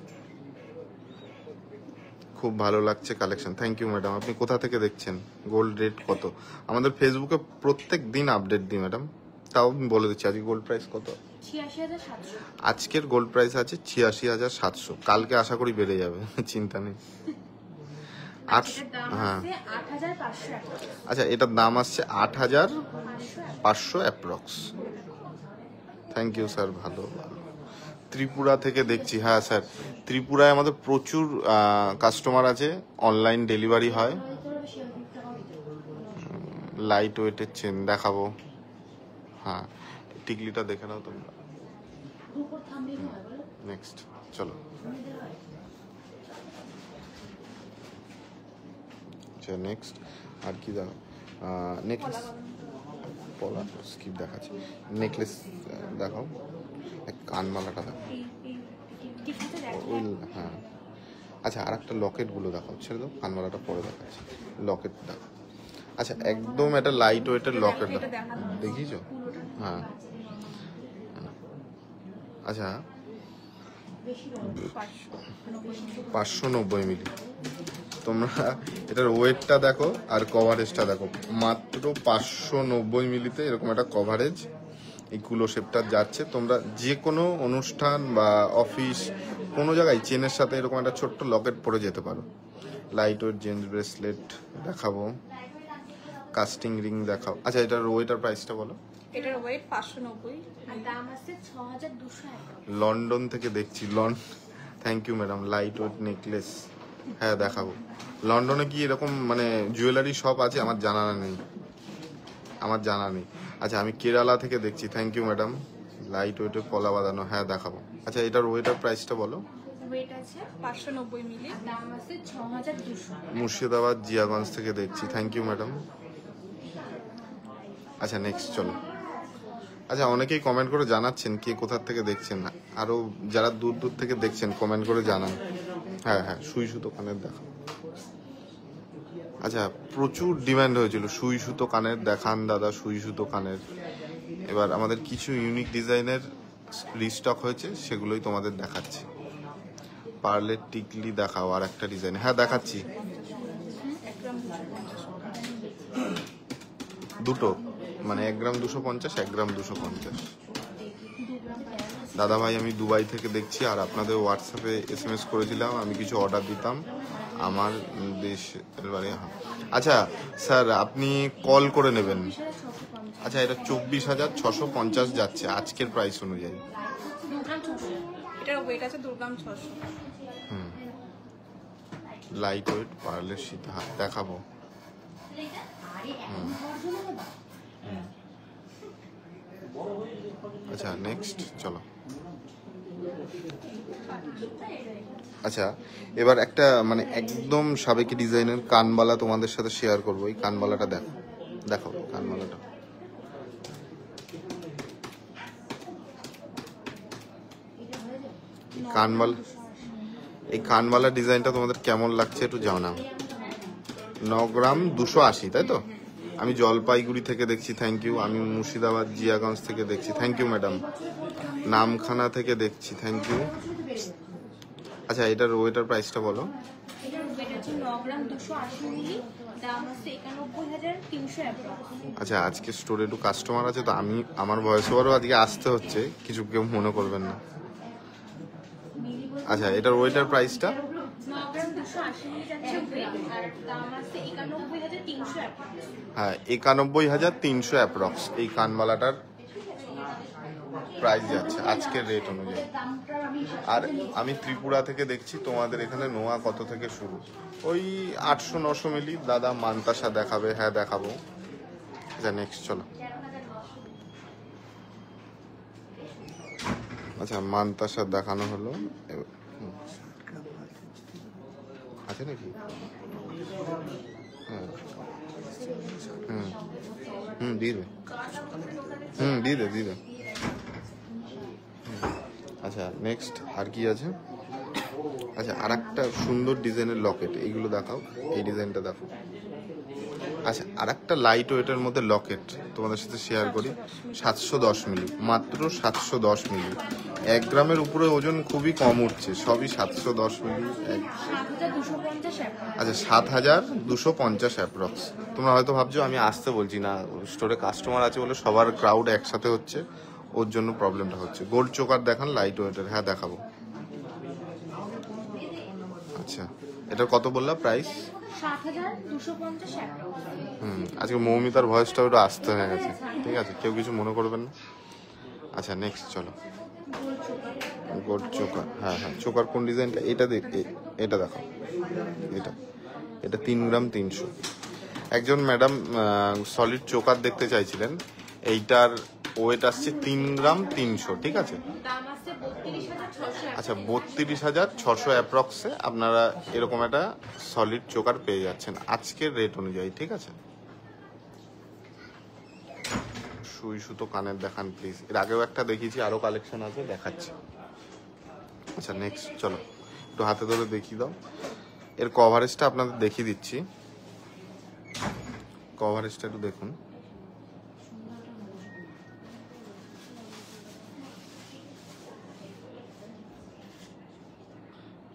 খুব ভালো লাগছে কালেকশন, থ্যাংক ইউ ম্যাডাম। আপনি কোথা থেকে দেখছেন? গোল্ড রেট কত? আমাদের ফেসবুকে প্রত্যেক দিন আপডেট দিই ম্যাডাম, তাও আমি বলে দিচ্ছি আজকে গোল্ড প্রাইস কত। 86,700। আজকের গোল্ড প্রাইস আছে 86,700, কালকে আশা করি বেড়ে যাবে, চিন্তা নেই। হ্যাঁ আচ্ছা এটার দাম আসছে 8,500 অ্যাপ্রক্স। থ্যাংক ইউ স্যার, ভালো ভালো। ত্রিপুরা থেকে দেখছি, হ্যাঁ স্যার ত্রিপুরায় আমাদের প্রচুর কাস্টমার আছে, অনলাইন ডেলিভারি হয়। লাইট ওয়েটের চেন দেখাবো। হ্যাঁ টিকলিটা দেখে নাও তোমরা। নেক্সট চলো। আচ্ছা নেক্সট আর কি দেখো? নেকলেস, পলা স্কিপ দেখাচ্ছি। নেকলেস দেখাও, কানমালাটা দেখো। হ্যাঁ আচ্ছা আর একটা লকেটগুলো দেখাও, ছেড়ে দাও, কানমালাটা পরে দেখাচ্ছি। লকেট দেখো। আচ্ছা একদম এটা লাইট ওয়েটের লকেট দেখো, দেখিয়েছো? হ্যাঁ আচ্ছা 590 মিলি। তোমরা এটার ওয়েটটা দেখো আর কভারেজটা দেখো, মাত্র 590 মিলিতে এরকম একটা কভারেজ এই কুলো শেপটা যাচ্ছে। তোমরা যে কোনো অনুষ্ঠান বা অফিস কোনো জায়গায় চেনের সাথে এরকম একটা ছোট্ট লকেট পরে যেতে পারো। লাইট ওয়েট জেন্টস ব্রেসলেট দেখাবো, কাস্টিং রিং দেখাও। আচ্ছা এটার ওয়েটার প্রাইসটা বলো। এটার ওয়েট 590 আর দাম আছে 6,200 টাকা। লন্ডন থেকে দেখছি, thank you madam. Light weight necklace হ্যাঁ দেখাবো। লন্ডনে কি এরকম মানে জুয়েলারি শপ আছে? আমার জানা নেই, আমার জানা নেই। আচ্ছা আমি কেরালা থেকে দেখছি, থ্যাংক ইউ ম্যাডাম। লাইট ওয়েটের পলা বাঁধানো, হ্যাঁ দেখাবো। আচ্ছা এটার ওয়েটার প্রাইসটা বলো। ওয়েট আছে 590 মিলি, দাম আছে 6,200। মুর্শিদাবাদ জিয়াগঞ্জ থেকে দেখছি, থ্যাংক ইউ ম্যাডাম। আচ্ছা নেক্সট চলো। আচ্ছা অনেকেই কমেন্ট করে জানাচ্ছেন কে কোথা থেকে দেখছেন, আরো যারা দূর দূর থেকে দেখছেন কমেন্ট করে জানান। হ্যাঁ হ্যাঁ সুই সুতো কানের দেখা। আচ্ছা প্রচুর ডিমান্ড হয়েছিল সুই সুতো কানের দেখান দাদা, সুই সুতো কানের। এবার আমাদের কিছু ইউনিক ডিজাইনের রিস্টক হয়েছে, সেগুলোই তোমাদের দেখাচ্ছি। পার্লের টিকলি দেখাও আর একটা ডিজাইন। হ্যাঁ দেখাচ্ছি, দুটো মানে 1 গ্রাম 250, 1 গ্রাম 250। দাদা ভাই আমি দুবাই থেকে দেখছি, আর আপনাদের হোয়াটসঅ্যাপে SMS করেছিলাম, আমি কিছু অর্ডার দিতাম আমার দেশের বাড়ি। আচ্ছা স্যার আপনি কল করে নেবেন, আচ্ছা, এটা 24,650 যাচ্ছে আজকের প্রাইস অনুযায়ী। 2 গ্রাম 600। এটার ওয়েট আছে 2 গ্রাম 600। লাইট ওয়েট পার্লের শীত হাত দেখাবো। আচ্ছা নেক্সট চলো। আচ্ছা, এবার একটা মানে একদম সাবেকি ডিজাইনের কানবালা তোমাদের সাথে শেয়ার করবো। এই কানবালাটা দেখো, দেখো কানবালাটা। কানবালা, এই কানবালা ডিজাইনটা তোমাদের কেমন লাগছে একটু জানাও। 9 গ্রাম 280, তাই তো? আমি জলপাইগুড়ি থেকে দেখছি, থ্যাংক ইউ। আমি মুর্শিদাবাদ জিয়াগঞ্জ থেকে দেখছি, থ্যাংক ইউ ম্যাডাম। নামখানা থেকে দেখছি, থ্যাংক ইউ। আচ্ছা, এটার ওয়েটার প্রাইসটা বলো। এটার ওয়েট আছে 9 গ্রাম 280 মিলি, দাম আছে 91,300 অ্যাপ্রক্স। আচ্ছা, আজকে স্টোরে একটু কাস্টমার আছে তো আমি আমার ভয়েস ওভারও আজকে আসতে হচ্ছে, কিছু কেউ মনে করবেন না। আচ্ছা, এটার ওয়েটার প্রাইসটা 9 গ্রাম 280 মিলি যাচ্ছে weight, আর দাম আছে 91,300 অ্যাপ্রক্স। হ্যাঁ, 91,300 অ্যাপ্রক্স এই কানবালাটার প্রাইস যাচ্ছে আজকের রেট অনুযায়ী। আর আমি ত্রিপুরা থেকে দেখছি তোমাদের এখানে নোয়া কত থেকে শুরু? ওই 800-900 মিলি। দাদা মানতাসা দেখাবে? হ্যাঁ দেখাবো। আচ্ছা নেক্সট চলো। আচ্ছা, মানতাসা দেখানো হলো। আছে নাকি? হ্যাঁ, দিয়ে দে, দিয়ে দে। আচ্ছা নেক্সট আর কি আছে? আচ্ছা, আর একটা সুন্দর ডিজাইনের লকেট, এইগুলো দেখাও। এই ডিজাইনটা দেখো। আচ্ছা, আর একটা লাইট ওয়েটের মধ্যে লকেট তোমাদের সাথে শেয়ার করি। 710 মিলি, মাত্র 710 মিলি। 1 গ্রামের উপরে ওজন খুবই কম উঠছে, সবই 710 মিলি। 7,250 অ্যাপ্রক্স। আচ্ছা, 7,250 অ্যাপ্রক্স। তোমরা হয়তো ভাবছো আমি আসতে বলছি না, স্টোরে কাস্টমার আছে বলে সবার ক্রাউড একসাথে হচ্ছে, ওর জন্য প্রবলেমটা হচ্ছে। গোল্ড চোকার দেখান লাইট ওয়েটের? হ্যাঁ দেখাবো। আচ্ছা, এটার কত বললা প্রাইস? 7,250 অ্যাপ্রক্স। আজকে মৌমিতার ভয়েসটা একটু আসতে হয়ে গেছে, ঠিক আছে, কেউ কিছু মনে করবেন না। আচ্ছা নেক্সট চলো। গোল্ড চোকার, হ্যাঁ হ্যাঁ, চোকার কোন ডিজাইনটা? এটা এটা দেখো, এটা 3 গ্রাম 300। একজন ম্যাডাম সলিড চোকার দেখতে চাইছিলেন, এইটার ওয়েট আসছে 3 গ্রাম 300, ঠিক আছে? দাম আছে 32,600। আচ্ছা, 32,600 অ্যাপ্রক্সে আপনারা এরকম একটা সলিড চোকার পেয়ে যাচ্ছেন আজকের রেট অনুযায়ী, ঠিক আছে? সুই সুতো কানের দেখান প্লিজ। এর আগেও একটা দেখিয়েছি, আরো কালেকশন আছে, দেখাচ্ছি। আচ্ছা নেক্সট চলো, একটু হাতে ধরে দেখিয়ে দাও। এর কভারেজটা আপনাদের দেখিয়ে দিচ্ছি, কভারেজটা একটু দেখুন।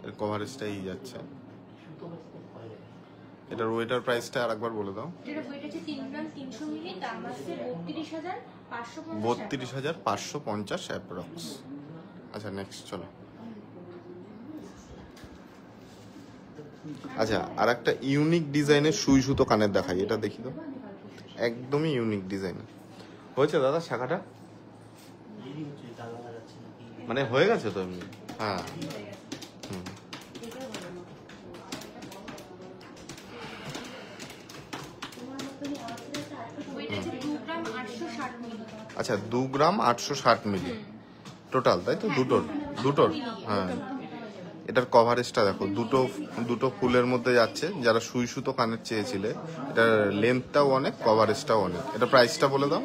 এর কভারেজটা এই যাচ্ছে। এটার ওয়েটার প্রাইসটা আরেকবার বলে দাও। এটার ওয়েট আছে 3 গ্রাম 300 মিলি, দাম আছে 32,550। 32,550 অ্যাপ্রক্স। আচ্ছা নেক্সট চলো। আচ্ছা, আর একটা ইউনিক ডিজাইনের সুই সুতো কানের দেখাই, এটা দেখি তো। একদমই ইউনিক ডিজাইনের হয়েছে দাদা। শাখাটা মানে হয়ে গেছে তো এমনি? হ্যাঁ, ওয়েট আছে 2 গ্রাম 860 মিলি। আচ্ছা 2 গ্রাম 860 মিলি টোটাল, তাই তো? দুটোর হ্যাঁ। এটার কভারেজটা দেখো, দুটো ফুলের মধ্যে যাচ্ছে। যারা সুই সুতো কানের চেয়েছিলে, এটার লেন্থটাও অনেক, কভারেজটাও অনেক। এটা প্রাইসটা বলে দাও।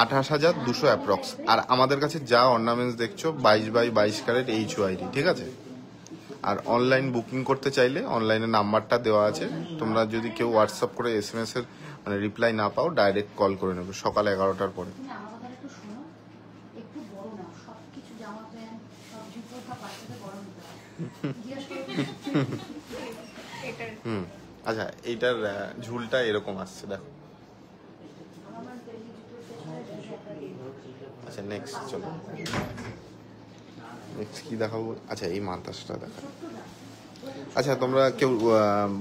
28,200 অ্যাপ্রক্স। আর আমাদের কাছে যা অর্নামেন্টস দেখছো 22x22 ক্যারেট HYD, ঠিক আছে? আর অনলাইন বুকিং করতে চাইলে অনলাইনে নাম্বারটা দেওয়া আছে, তোমরা যদি কেউ হোয়াটসঅ্যাপ করে SMS এর মানে রিপ্লাই না পাও, ডাইরেক্ট কল করে নেবে সকাল 11টার পরে। আচ্ছা, এইটার ঝুলটা এরকম আসছে দেখো। আচ্ছা নেক্সট চলো, নেক্সট কি দেখাবো? আচ্ছা, এই মানতাসাটা দেখা। আচ্ছা, তোমরা কেউ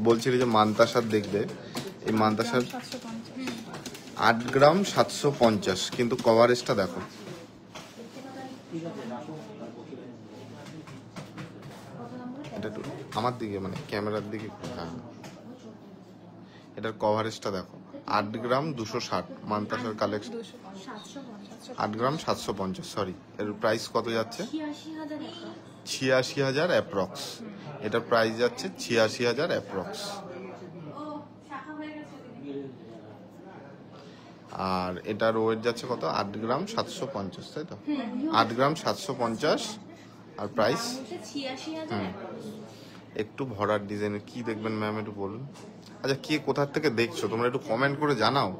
বলছিলে যে মানতাসার দেখবে, এই মানতাসার 8 গ্রাম 750, কিন্তু কভারেজটা দেখো। এটা একটু আমার দিকে মানে ক্যামেরার দিকে, হ্যাঁ এটার কভারেজটা দেখো। 8 গ্রাম 260 মান্তাসার কালেকশন। 8 গ্রাম 750, সরি। এর প্রাইস কত যাচ্ছে? 86,000 অ্যাপ্রক্স। এটার প্রাইস যাচ্ছে 86,000 অ্যাপ্রক্স। আর এটার ওয়েট যাচ্ছে কত? 8 গ্রাম 750, তাই তো? 8 গ্রাম 750। আর প্রাইস একটু ভরার ডিজাইনের কি দেখবেন ম্যাম একটু বলুন। আচ্ছা, কে কোথা থেকে দেখছো তোমরা একটু কমেন্ট করে জানাও।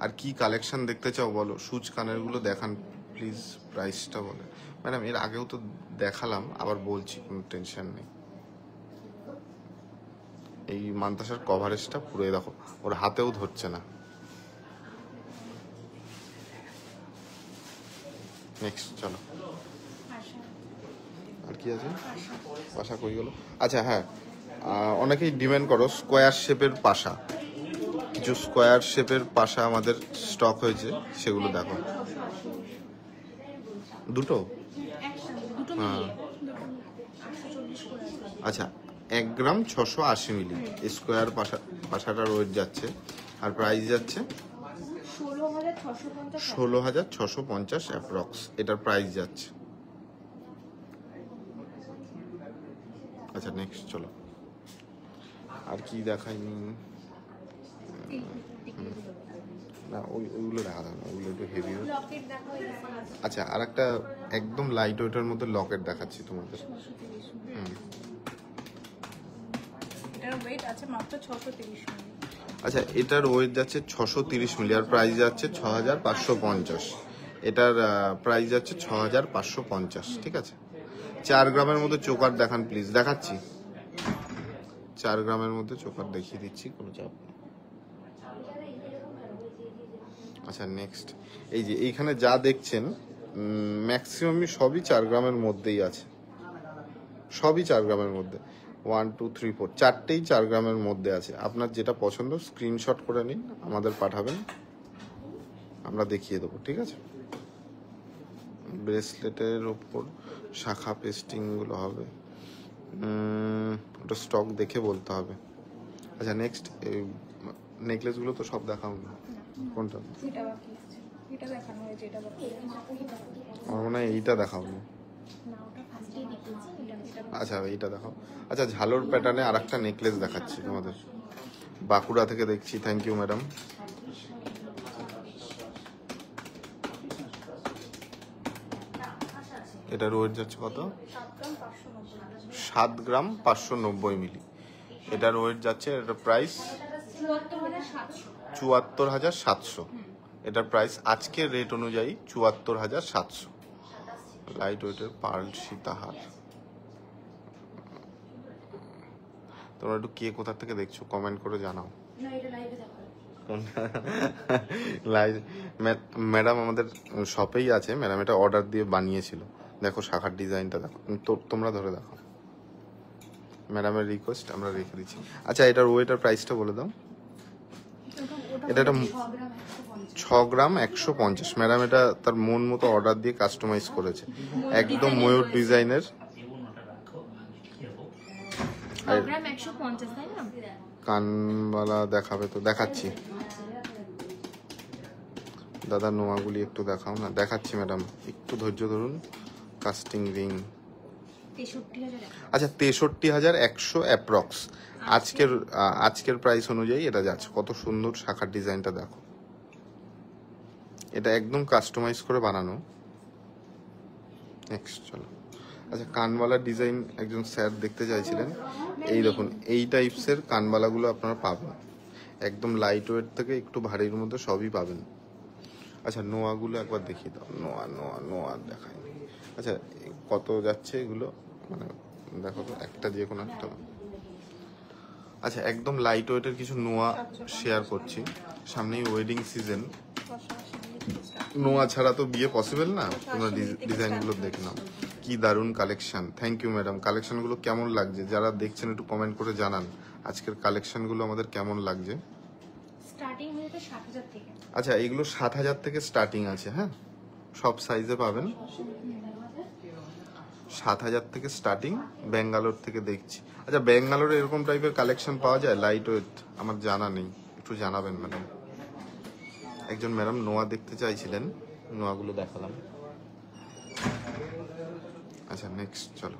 আর কি কালেকশন দেখতে চাও বলো। সুচ কানেরগুলো দেখান প্লিজ, প্রাইসটা বলে। ম্যাডাম এর আগেও তো দেখালাম, আবার বলছি, কোনো টেনশন নেই। এই মান্তাসার কভারেজটা পুরো দেখো, ওর হাতেও ধরছে না। নেক্সট চলো, আর কি আছে? পাশা কই গেল? আচ্ছা হ্যাঁ, অনেকেই ডিমান্ড করো স্কোয়ার শেপের পাশা। কিছু স্কোয়ার শেপের পাশা আমাদের স্টক হয়েছে, সেগুলো দেখো। দুটো? হ্যাঁ আচ্ছা, 1 গ্রাম 680 মিলি স্কোয়ার পাশাটার ওয়েট যাচ্ছে। আর প্রাইস যাচ্ছে 16,650 অ্যাপ্রক্স। এটার প্রাইস যাচ্ছে। আচ্ছা নেক্সট চলো, আর কি দেখাইনি না, ওইগুলো দেখা যাবে না, ওইগুলো একটু হেভি। আচ্ছা, আর একটা একদম লাইট ওয়েটের মধ্যে লকেট দেখাচ্ছি তোমাদের। এটার ওয়েট আছে মাত্র 630 মিলি। আচ্ছা, এটার ওয়েট যাচ্ছে 630 মিলি আর প্রাইস যাচ্ছে 6,550। এটার প্রাইস যাচ্ছে 6,550, ঠিক আছে? 4 গ্রামের মধ্যে চোকার দেখান প্লিজ। দেখাচ্ছি, 4 গ্রামের মধ্যে চোকার দেখিয়ে দিচ্ছি, কোনো চাপ নেই। আচ্ছা নেক্সট, এই যে এইখানে যা দেখছেন ম্যাক্সিমামই সবই 4 গ্রামের মধ্যেই আছে, সবই 4 গ্রামের মধ্যে। 1 2 3 4 চারটেই 4 গ্রামের মধ্যে আছে। আপনার যেটা পছন্দ স্ক্রিনশট করে নিন, আমাদের পাঠাবেন, আমরা দেখিয়ে দেবো, ঠিক আছে? ব্রেসলেটের ওপর শাখা পেস্টিংগুলো হবে, ওটা স্টক দেখে বলতে হবে। আচ্ছা নেক্সট, এই নেকলেসগুলো তো সব দেখাও না, কোনটা? এটা বাকি আছে, এটা দেখানো হয়েছে, এটা বাকি আছে। আমার মনে হয় এইটা দেখাও না। আচ্ছা এইটা দেখাও। আচ্ছা, ঝালোর প্যাটার্নে আর একটা নেকলেস দেখাচ্ছি তোমাদের, বাঁকুড়া থেকে দেখছি। Thank you madam. এটার ওয়েট যাচ্ছে কত? 7 গ্রাম 590 মিলি। এটার ওয়েট যাচ্ছে, এটার প্রাইস 74,700। এটার প্রাইস আজকের রেট অনুযায়ী 74,700। লাইট ওয়েটের পার্ল সীতাহার। তোমরা একটু কে কোথা থেকে দেখছো কমেন্ট করে জানাও। ম্যাডাম আমাদের শপেই আছে, ম্যাডাম এটা অর্ডার দিয়ে বানিয়েছিল। দেখো শাখার ডিজাইনটা দেখো, তোমরা ধরে দেখো। ম্যাডামের রিকোয়েস্ট আমরা রেখে দিচ্ছি। আচ্ছা, এটার ওয়েটার প্রাইসটা বলে দাও। এটা একটা 6 গ্রাম 150। ম্যাডাম এটা তার মন মতো অর্ডার দিয়ে কাস্টমাইজ করেছে, একদম ময়ূর ডিজাইনের। কানবালা দেখাবে তো? দেখাচ্ছি দাদা, নোয়াগুলি একটু দেখাও না। দেখাচ্ছি ম্যাডাম, একটু ধৈর্য ধরুন। কাস্টিং রিং, আচ্ছা 63,100 অ্যাপ্রক্স। আজকের প্রাইস অনুযায়ী এটা যাচ্ছে। কত সুন্দর শাখার ডিজাইনটা দেখো, এটা একদম কাস্টমাইজ করে বানানো। নেক্সট চলো। আচ্ছা, কানবালার ডিজাইন একজন স্যার দেখতে চাইছিলেন। এই দেখুন, এই টাইপসের কানবালাগুলো আপনারা পাবেন, একদম লাইট ওয়েট থেকে একটু ভারীর মধ্যে সবই পাবেন। আচ্ছা, নোয়াগুলো একবার দেখিয়ে দাও। নোয়া দেখায়নি। আচ্ছা, কত যাচ্ছে এগুলো মানে দেখো তো, একটা যে কোনো একটা। আচ্ছা, একদম লাইট ওয়েটের কিছু নোয়া শেয়ার করছি। সামনেই ওয়েডিং সিজন, নোয়া ছাড়া তো বিয়ে পসিবল না। তোমরা ডিজাইনগুলো দেখে নাও, কি দারুণ কালেকশন। Thank you madam. কালেকশনগুলো কেমন লাগছে যারা দেখছেন একটু কমেন্ট করে জানান। আজকের কালেকশনগুলো আমাদের কেমন লাগছে। স্টার্টিং হয়েছে 7,000 থেকে। আচ্ছা এগুলো 7,000 থেকে স্টার্টিং আছে, হ্যাঁ সব সাইজে পাবেন। 7,000 থেকে স্টার্টিং, ব্যাঙ্গালোর থেকে দেখছি। আচ্ছা ব্যাঙ্গালোরে এরকম টাইপের কালেকশন পাওয়া যায় লাইট ওয়েট? আমার জানা নেই, একটু জানাবেন ম্যাডাম। একজন ম্যাডাম নোয়া দেখতে চাইছিলেন, নোয়াগুলো দেখালাম। আচ্ছা নেক্সট চলো,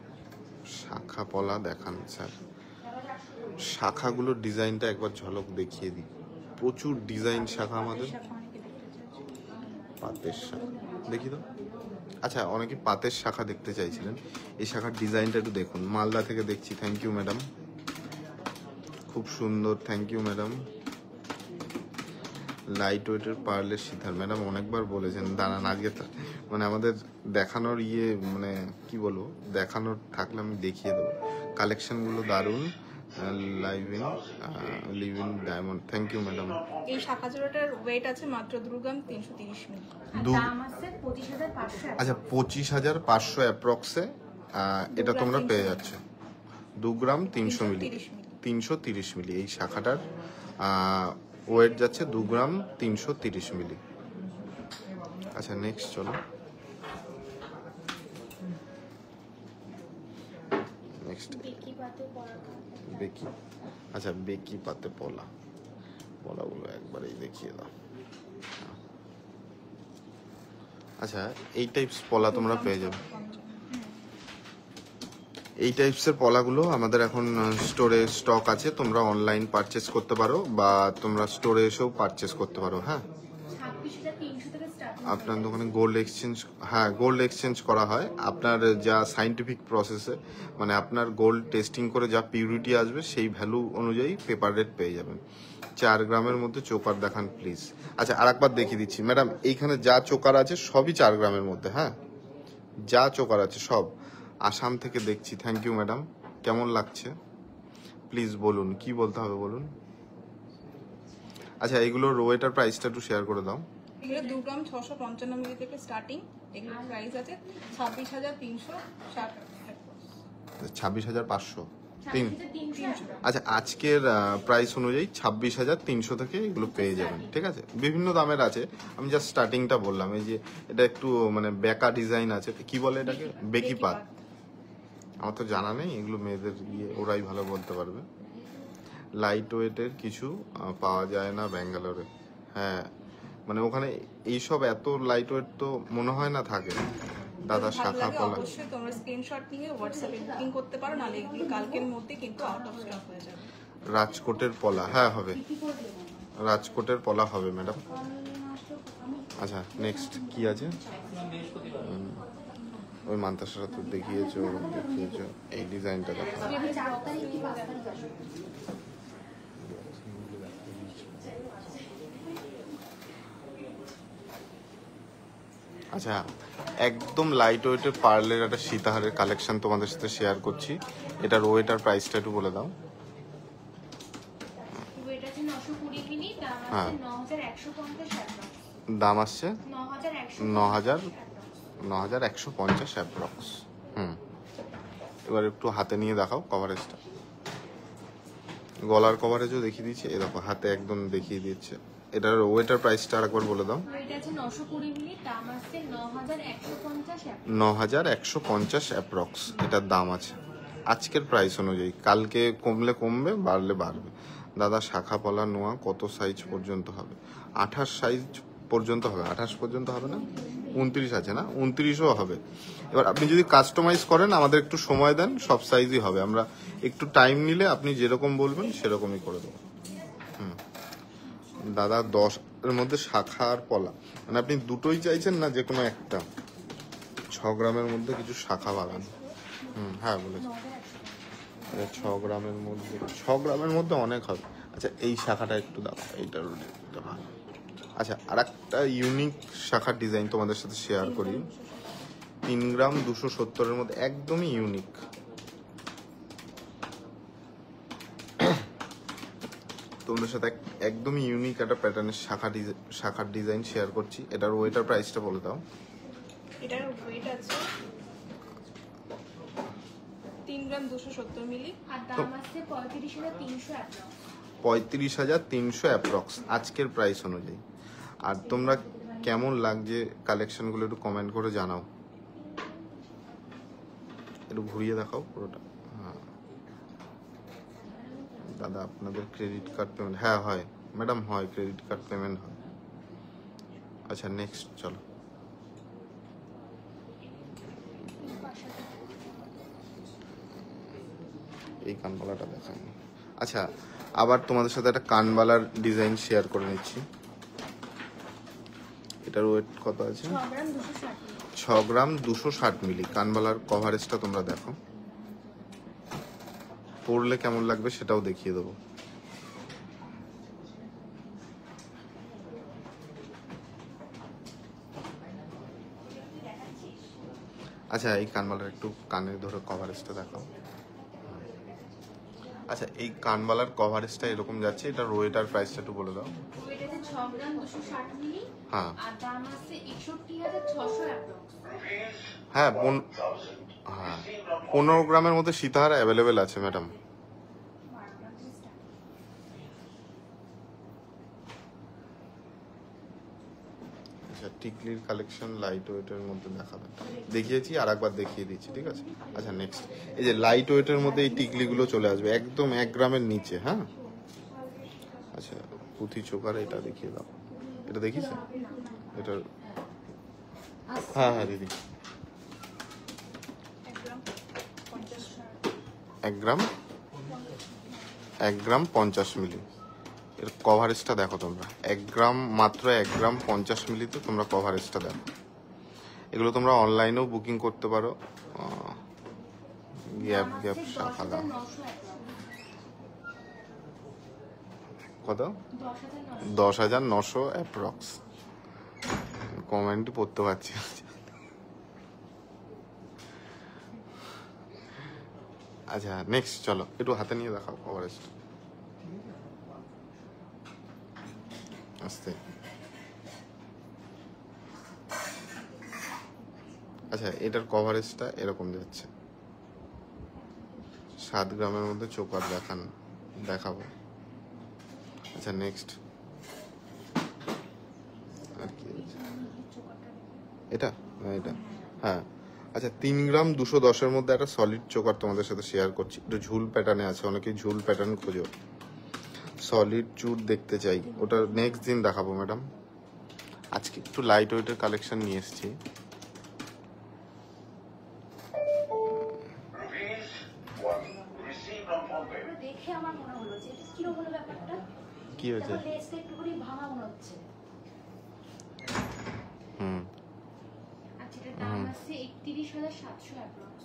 শাখা পলা দেখান স্যার। শাখাগুলোর ডিজাইনটা একবার ঝলক দেখিয়ে দিই। প্রচুর ডিজাইন শাখা আমাদের। পাতের শাখা দেখি তো। আচ্ছা অনেকে পাতের শাখা দেখতে চাইছিলেন, এই শাখার ডিজাইনটা একটু দেখুন। মালদা থেকে দেখছি, থ্যাংক ইউ ম্যাডাম, খুব সুন্দর, থ্যাংক ইউ ম্যাডাম। লাইট ওয়েটের পার্লের সিতার ম্যাডাম অনেকবার বলেছেন, দাঁড়ান আজকে মানে আমাদের দেখানোর মানে কি বলবো, দেখানোর থাকলে আমি দেখিয়ে দেবো। কালেকশনগুলো দারুণ। Live in diamond, thank you madam. এই শাখা জোড়াটার ওয়েট আছে মাত্র 2 গ্রাম 330 মিলি। দাম আছে 25,500। আচ্ছা 25,500 অ্যাপ্রক্সে এটা তোমরা পেয়ে যাচ্ছ। 2 গ্রাম 300 মিলি, 330 মিলি এই শাখাটার ওয়েট যাচ্ছে 2 গ্রাম 330 মিলি। আচ্ছা নেক্সট চলো, নেক্সট বেকি। আচ্ছা বেকি পাতে পলা, পলাগুলো একবারেই দেখিয়ে দাও। আচ্ছা এই টাইপস পলা তোমরা পেয়ে যাবে। এই টাইপসের পলাগুলো আমাদের এখন স্টোরে স্টক আছে, তোমরা অনলাইন পারচেস করতে পারো বা তোমরা স্টোরে এসেও পারচেস করতে পারো। হ্যাঁ 26,300 থেকে স্টার্ট। আপনার দোকানে গোল্ড এক্সচেঞ্জ, হ্যাঁ গোল্ড এক্সচেঞ্জ করা হয়। আপনার যা সাইন্টিফিক প্রসেসে মানে আপনার গোল্ড টেস্টিং করে যা পিউরিটি আসবে সেই ভ্যালু অনুযায়ী পেপার রেট পেয়ে যাবেন। 4 গ্রামের মধ্যে চোকার দেখান প্লিজ। আচ্ছা আরেকবার দেখিয়ে দিচ্ছি ম্যাডাম, এইখানে যা চোকার আছে সবই 4 গ্রামের মধ্যে। হ্যাঁ যা চোকার আছে সব। আসাম থেকে দেখছি, থ্যাংক ইউ ম্যাডাম। কেমন লাগছে প্লিজ বলুন, কি বলতে হবে বলুন। আচ্ছা এইগুলোর ওয়েটার প্রাইসটা একটু শেয়ার করে দাও। এগুলো 2 গ্রাম 655 মিলি থেকে স্টার্টিং। এগুলোর প্রাইস আছে 26,360। 26,500। আচ্ছা আজকের প্রাইস অনুযায়ী 26,300 থেকে এগুলো পেয়ে যাবেন। ঠিক আছে, বিভিন্ন দামের আছে, আমি জাস্ট স্টার্টিংটা বললাম। এই যে এটা একটু মানে বেকা ডিজাইন আছে, কি বলে এটাকে, বেকি পাত। আমার তো জানা নেই, এগুলো মেয়েদের ওরাই ভালো বলতে পারবে। লাইট ওয়েটের কিছু পাওয়া যায় না ব্যাঙ্গালোরে। হ্যাঁ মানে ওখানে এইসব এত লাইট ওয়েট তো মনে হয় না থাকে। দাদা শাখা পলা অবশ্যই তোমরা স্ক্রিনশট নিয়ে হোয়াটসঅ্যাপে বুকিং করতে পারো, নালে এগুলো কালকের মধ্যে কিন্তু আউট অফ স্টক হয়ে যাবে। রাজকোটের পলা, হ্যাঁ হবে, রাজকোটের পলা হবে ম্যাডাম। আচ্ছা নেক্সট কি আছে, ওই মান্তাসারা তো দেখিয়েছো, এই ডিজাইনটা দেখো। আচ্ছা একদম লাইট ওয়েটের পার্লের একটা সীতাহারের কালেকশন তোমাদের সাথে শেয়ার করছি। এটার ওয়েট আর প্রাইসটা একটু বলে দাও। ওয়েট আছে 920 মিলি, দাম হ্যাঁ। আছে 9,150 টাকা। দাম আসছে 9,150। 9,150 অ্যাপ্রক্স। এবার একটু হাতে নিয়ে দেখাও কভারেজটা। গলার কভারেজও দেখিয়ে দিচ্ছে, এ দেখো হাতে একদম দেখিয়ে দিচ্ছে। এটার ওয়েটার প্রাইসটা আরেকবার বলে দাও। ওয়েট আছে 920 মিলি, দাম আছে 9,150 টাকা। 9,150 অ্যাপ্রক্স এটার দাম আছে আজকের প্রাইস অনুযায়ী। কালকে কমলে কমবে, বাড়লে বাড়বে। দাদা শাখা পলা নোয়া কত সাইজ পর্যন্ত হবে? 28 সাইজ পর্যন্ত হবে। 28 পর্যন্ত হবে না, 29 আছে না, 29ও হবে। এবার আপনি যদি কাস্টমাইজ করেন, আমাদের একটু সময় দেন, সব সাইজই হবে। আমরা একটু টাইম নিলে আপনি যেরকম বলবেন সেরকমই করে দেবো। দাদা 10 এর মধ্যে শাখা আর পলা, মানে আপনি দুটোই চাইছেন না যে কোনো একটা? 6 গ্রামের মধ্যে কিছু শাখা বাগান। হ্যাঁ বলেছি 6 গ্রামের মধ্যে, 6 গ্রামের মধ্যে অনেক হবে। আচ্ছা এই শাখাটা একটু দাও, এইটার ভালো। আচ্ছা আর একটা ইউনিক শাখার ডিজাইন তোমাদের সাথে শেয়ার করি। 3 গ্রাম 270-এর মধ্যে একদমই ইউনিক। তোমাদের সাথে একদমই ইউনিক একটা প্যাটার্নের শাখার ডিজাইন শেয়ার করছি। এটার ওয়েটার প্রাইসটা বলে দাও। এটার ওয়েট আছে 3 গ্রাম 270 মিলি, আর দাম আছে 35,300 টাকা। 35,300 অ্যাপ্রক্স আজকের প্রাইস অনুযায়ী। আর তোমরা কেমন লাগছে কালেকশনগুলো একটু কমেন্ট করে জানাও। একটু ঘুরিয়ে দেখাও পুরোটা। হ্যাঁ দাদা আপনাদের ক্রেডিট কার্ড পেমেন্ট, হ্যাঁ হয় ম্যাডাম, হয় ক্রেডিট কার্ড পেমেন্ট হয়। আচ্ছা নেক্সট চলো। এই কানবালাটা দেখায়নি। আচ্ছা আবার তোমাদের সাথে একটা কানবালার ডিজাইন শেয়ার করে নিচ্ছি। এটার ওয়েট কত আছে? 6 গ্রাম 260 মিলি। কানবালার কভারেজটা তোমরা দেখো, পরলে কেমন লাগবে সেটাও দেখিয়ে দেবো। আচ্ছা এই কানবালার একটু কানে ধরে কভারেজটা দেখাও। আচ্ছা এই কানবালার কভারেজটা এরকম যাচ্ছে, এটা রোয়েটার প্রাইসটা একটু বলে দাও। এটা 6 গ্রাম 260 মিলি, হ্যাঁ আর দাম আছে 61600 অ্যাপ্রক্স। হ্যাঁ 15 গ্রামের মধ্যে সীতাহার অ্যাভেলেবেল আছে ম্যাডাম। আচ্ছা টিকলির কালেকশন লাইট ওয়েটের মধ্যে দেখাবেন, দেখিয়েছি আর একবার দেখিয়ে দিচ্ছি, ঠিক আছে। আচ্ছা নেক্সট এই যে লাইট ওয়েটের মধ্যে এই টিকলিগুলো চলে আসবে একদম 1 গ্রামের নিচে। হ্যাঁ আচ্ছা পুঁথি চোকার এটা দেখিয়ে দাও, এটা দেখিয়েছে এটার। হ্যাঁ হ্যাঁ দিদি 1 গ্রাম 50 মিলি। এর কভারেজটা দেখো তোমরা, 1 গ্রাম মাত্র 1 গ্রাম 50 মিলিতে তোমরা কভারেজটা দেখো। এগুলো তোমরা অনলাইনেও বুকিং করতে পারো। গ্যাপ গ্যাপ শাখা দাও কত? 10,900 অ্যাপ্রক্স। কমেন্ট পড়তে পারছি। আচ্ছা নেক্সট চলো, একটু হাতে নিয়ে দেখাও কভারেজটা আস্তে। আচ্ছা এটার কভারেজটা এরকম যাচ্ছে। 7 গ্রামের মধ্যে চোকার দেখাবো। আচ্ছা নেক্সট আর কি এটা এটা হ্যাঁ আচ্ছা 3 গ্রাম 210-এর মধ্যে একটা সলিড চোকার তোমাদের সাথে শেয়ার করছি। একটু ঝুল প্যাটার্নে আছে, অনেকে ঝুল প্যাটার্ন খোঁজো, সলিড চুট দেখতে চাই, ওটা নেক্সট দিন দেখাবো ম্যাডাম। আজকে একটু লাইট ওয়েটের কালেকশন নিয়ে এসেছি। দেখে আমার মনে হলো যে এটা কিরকম হলো ব্যাপারটা। কি হয়েছে? লেজটা একটুখানি ভাঙা মনে হচ্ছে। আচ্ছা এটার দাম আছে 31700 অ্যাপ্রক্স।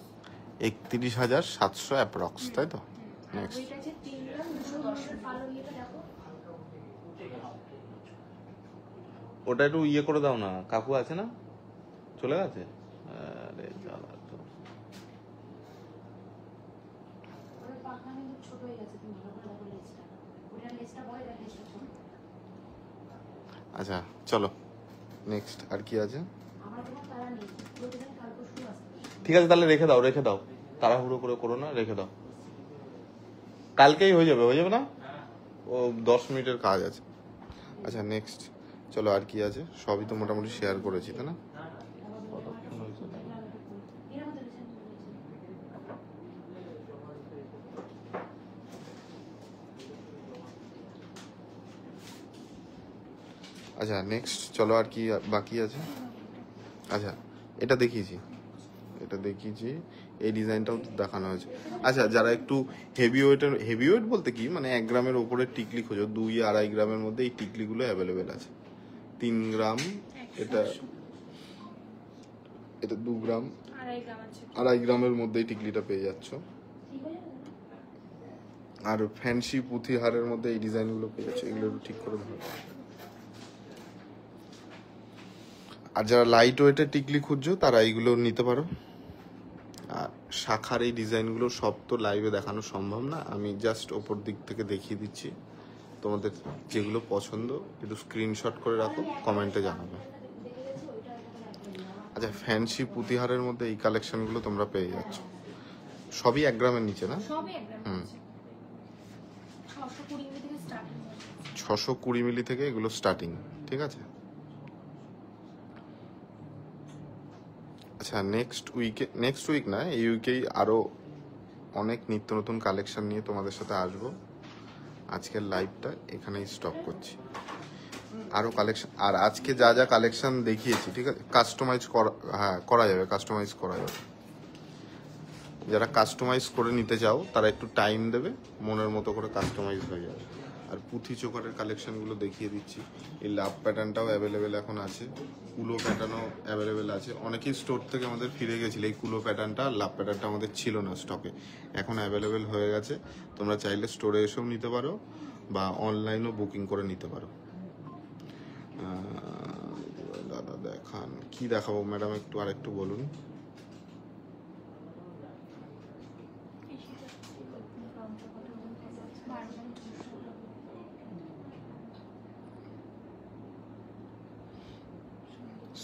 31,700 অ্যাপ্রক্স, তাই তো? নেক্সট এটা আছে 3 গ্রাম 210 ভালো ইয়েটা দেখো। ওটা একটু ইয়ে করে দাও না, কাকু আছে না, চলে গেছে। আরে জ্বালা তো। ওর পাখা কিন্তু ছোট হয়ে গেছে, তুমি ভালো করে দেখো লেজটা। ওটার লেজটা বড়, এটার লেজটা ছোট। আচ্ছা চলো নেক্সট আর কি আছে? আমার কোনো তাড়া নেই, প্রতিদিন কাল পরশু আসবে। ঠিক আছে তাহলে রেখে দাও, তাড়াহুড়ো করে করো না, রেখে দাও, কালকেই হয়ে যাবে না, ও 10 মিনিটের কাজ আছে। আচ্ছা নেক্সট চলো আর কি আছে, সবই তো মোটামুটি শেয়ার করেছি তাই না? আচ্ছা নেক্সট চলো আর কি বাকি আছে। আচ্ছা এটা দেখিয়েছি, এই ডিজাইনটাও দেখানো হয়েছে। আচ্ছা যারা একটু হেভি ওয়েট বলতে কি মানে 1 গ্রামের ওপরে টিকলি খোঁজো, 2-2.5 গ্রামের মধ্যে এই টিকলিগুলো অ্যাভেলেবেল আছে। 3 গ্রাম এটা 2 গ্রাম 2.5 গ্রামের মধ্যে এই টিকলিটা পেয়ে যাচ্ছ। আর ফ্যান্সি পুঁথি হারের মধ্যে এই ডিজাইনগুলো পেয়ে যাচ্ছ, এগুলো একটু ঠিক করে ধরো। আর যারা লাইট ওয়েটের টিকলি খুঁজছো তারা এইগুলো নিতে পারো। আর শাখার এই ডিজাইনগুলো সব তো লাইভে দেখানো সম্ভব না, আমি জাস্ট ওপর দিক থেকে দেখিয়ে দিচ্ছি। তোমাদের যেগুলো পছন্দ একটু স্ক্রিনশট করে রাখো, কমেন্টে জানাবে। আচ্ছা ফ্যান্সি পুঁতিহারের মধ্যে এই কালেকশনগুলো তোমরা পেয়ে যাচ্ছ, সবই 1 গ্রামের নিচে না? সবই 1 গ্রাম আছে। 620 মিলি থেকে স্টার্টিং। 620 মিলি থেকে এগুলো স্টার্টিং, ঠিক আছে। আচ্ছা নেক্সট উইক না, এই উইকেই আরো অনেক নিত্য নতুন কালেকশন নিয়ে তোমাদের সাথে আসবো। আজকের লাইভটা এখানেই স্টপ করছি। আরো কালেকশন, আর আজকে যা যা কালেকশন দেখিয়েছি, ঠিক আছে, কাস্টমাইজ করা যাবে, কাস্টমাইজ করা যাবে। যারা কাস্টমাইজ করে নিতে চাও তারা একটু টাইম দেবে, মনের মতো করে কাস্টমাইজ হয়ে যাবে। আর পুঁথি চোকারের কালেকশনগুলো দেখিয়ে দিচ্ছি। এই লাভ প্যাটার্নটাও অ্যাভেলেবেল এখন আছে, কুলো প্যাটার্নও অ্যাভেলেবেল আছে। অনেকেই স্টোর থেকে আমাদের ফিরে গেছিল, এই কুলো প্যাটার্নটা, লাভ প্যাটার্নটা আমাদের ছিল না স্টকে, এখন অ্যাভেলেবেল হয়ে গেছে। তোমরা চাইলে স্টোরে এসেও নিতে পারো বা অনলাইনেও বুকিং করে নিতে পারো। দাদা দেখান, কি দেখাবো ম্যাডাম, একটু আর একটু বলুন।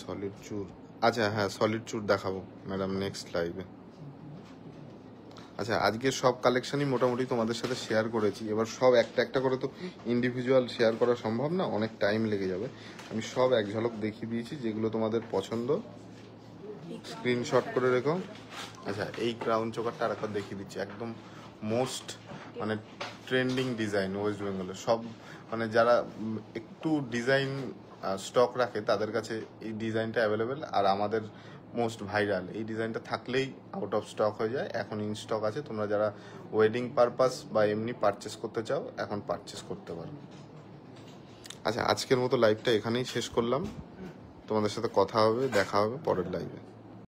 সলিড চুর, আচ্ছা হ্যাঁ সলিড চুর দেখাবো ম্যাডাম নেক্সট লাইভে। আচ্ছা আজকে সব কালেকশনই মোটামুটি তোমাদের সাথে শেয়ার করেছি। এবার সব একটা একটা করে তো ইন্ডিভিজুয়াল শেয়ার করা সম্ভব না, অনেক টাইম লেগে যাবে। আমি সব এক ঝলক দেখিয়ে দিয়েছি, যেগুলো তোমাদের পছন্দ স্ক্রিনশট করে রেখো। আচ্ছা এই ক্রাউন চোকারটা আরেকবার দেখিয়ে দিচ্ছি, একদম মোস্ট মানে ট্রেন্ডিং ডিজাইন ওয়েস্ট বেঙ্গলের। সব মানে যারা একটু ডিজাইন স্টক রাখে তাদের কাছে এই ডিজাইনটা অ্যাভেলেবেল, আর আমাদের মোস্ট ভাইরাল। এই ডিজাইনটা থাকলেই আউট অফ স্টক হয়ে যায়, এখন ইন স্টক আছে। তোমরা যারা ওয়েডিং পারপাস বা এমনি পারচেস করতে চাও এখন পারচেস করতে পারো। আচ্ছা আজকের মতো লাইভটা এখানেই শেষ করলাম, তোমাদের সাথে কথা হবে, দেখা হবে পরের লাইভে।